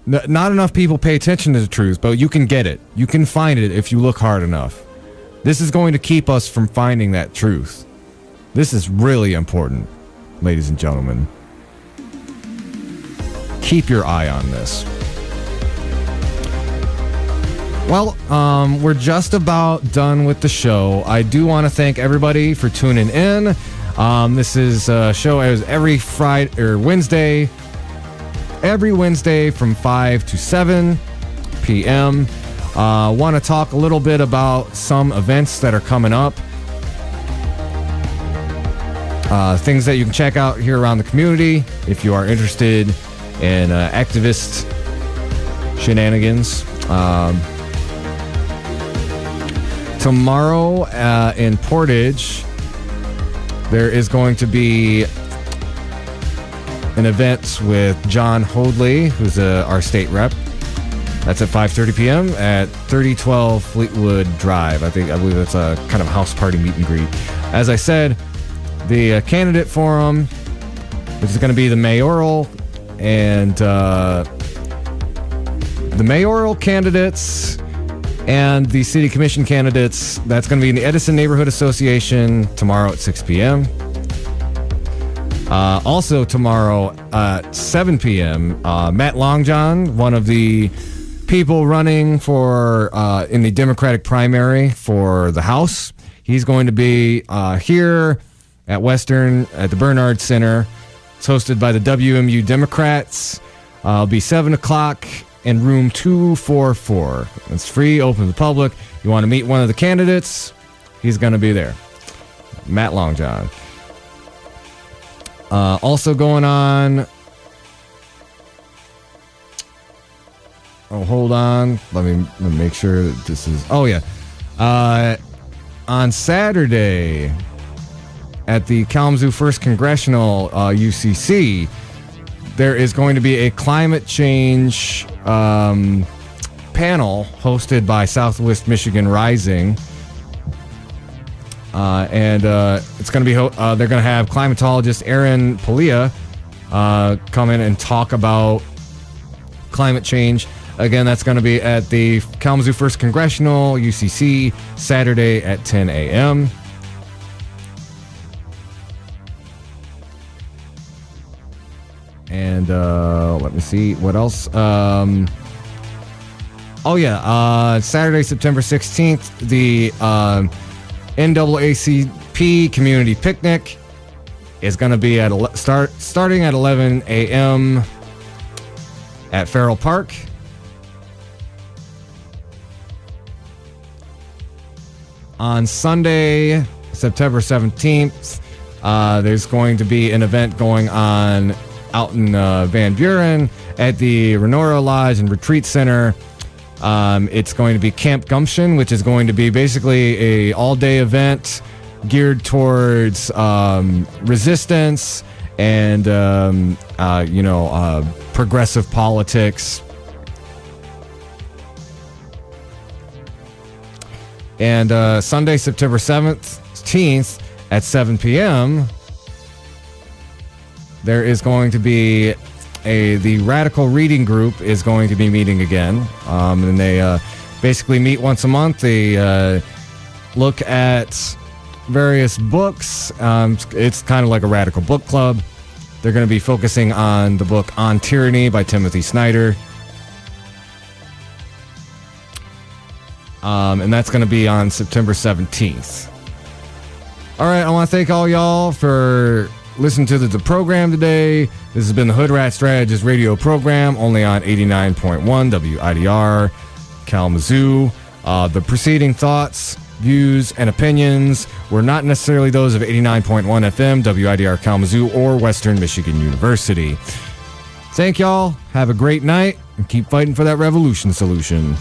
not enough people pay attention to the truth, but you can get it. You can find it if you look hard enough. This is going to keep us from finding that truth. This is really important, ladies and gentlemen. Keep your eye on this. Well, we're just about done with the show. I do want to thank everybody for tuning in. This is a show every Wednesday from 5 to 7 p.m. Want to talk a little bit about some events that are coming up. Things that you can check out here around the community if you are interested in activist shenanigans. Tomorrow in Portage, there is going to be an event with John Hoadley, who's our state rep. That's at 5:30 p.m. at 3012 Fleetwood Drive. I believe that's a kind of house party meet and greet. As I said, the candidate forum, which is going to be the mayoral And the mayoral candidates and the city commission candidates, that's going to be in the Edison Neighborhood Association tomorrow at 6 p.m. Also tomorrow at 7 p.m., Matt Longjohn, one of the people running for in the Democratic primary for the House, he's going to be here at Western at the Bernard Center. It's hosted by the WMU Democrats. It'll be 7 o'clock in room 244. It's free, open to the public. You want to meet one of the candidates, he's going to be there. Matt Longjohn. Also going on. Oh, hold on. Let me make sure that this is. Oh, yeah. On Saturday at the Kalamazoo 1st Congressional UCC, there is going to be a climate change panel hosted by Southwest Michigan Rising. And it's going to be, they're going to have climatologist Aaron Palia come in and talk about climate change. Again, that's going to be at the Kalamazoo 1st Congressional, UCC, Saturday at 10 a.m. And let me see what else. Saturday, September 16th, the NAACP Community Picnic is going to be at starting at 11 a.m. at Farrell Park. On Sunday, September 17th, there's going to be an event going on out in Van Buren at the Renora Lodge and Retreat Center. It's going to be Camp Gumption, which is going to be basically a all-day event geared towards resistance and progressive politics. And Sunday, September 17th at 7 p.m., there is going to be the Radical Reading Group is going to be meeting again. And they basically meet once a month. They look at various books. It's kind of like a radical book club. They're going to be focusing on the book On Tyranny by Timothy Snyder. And that's going to be on September 17th. All right, I want to thank all y'all for listening to the program today. This has been the Hoodrat Strategist radio program, only on 89.1 WIDR Kalamazoo. The preceding thoughts, views, and opinions were not necessarily those of 89.1 FM, WIDR Kalamazoo, or Western Michigan University. Thank y'all. Have a great night, and keep fighting for that revolution solution.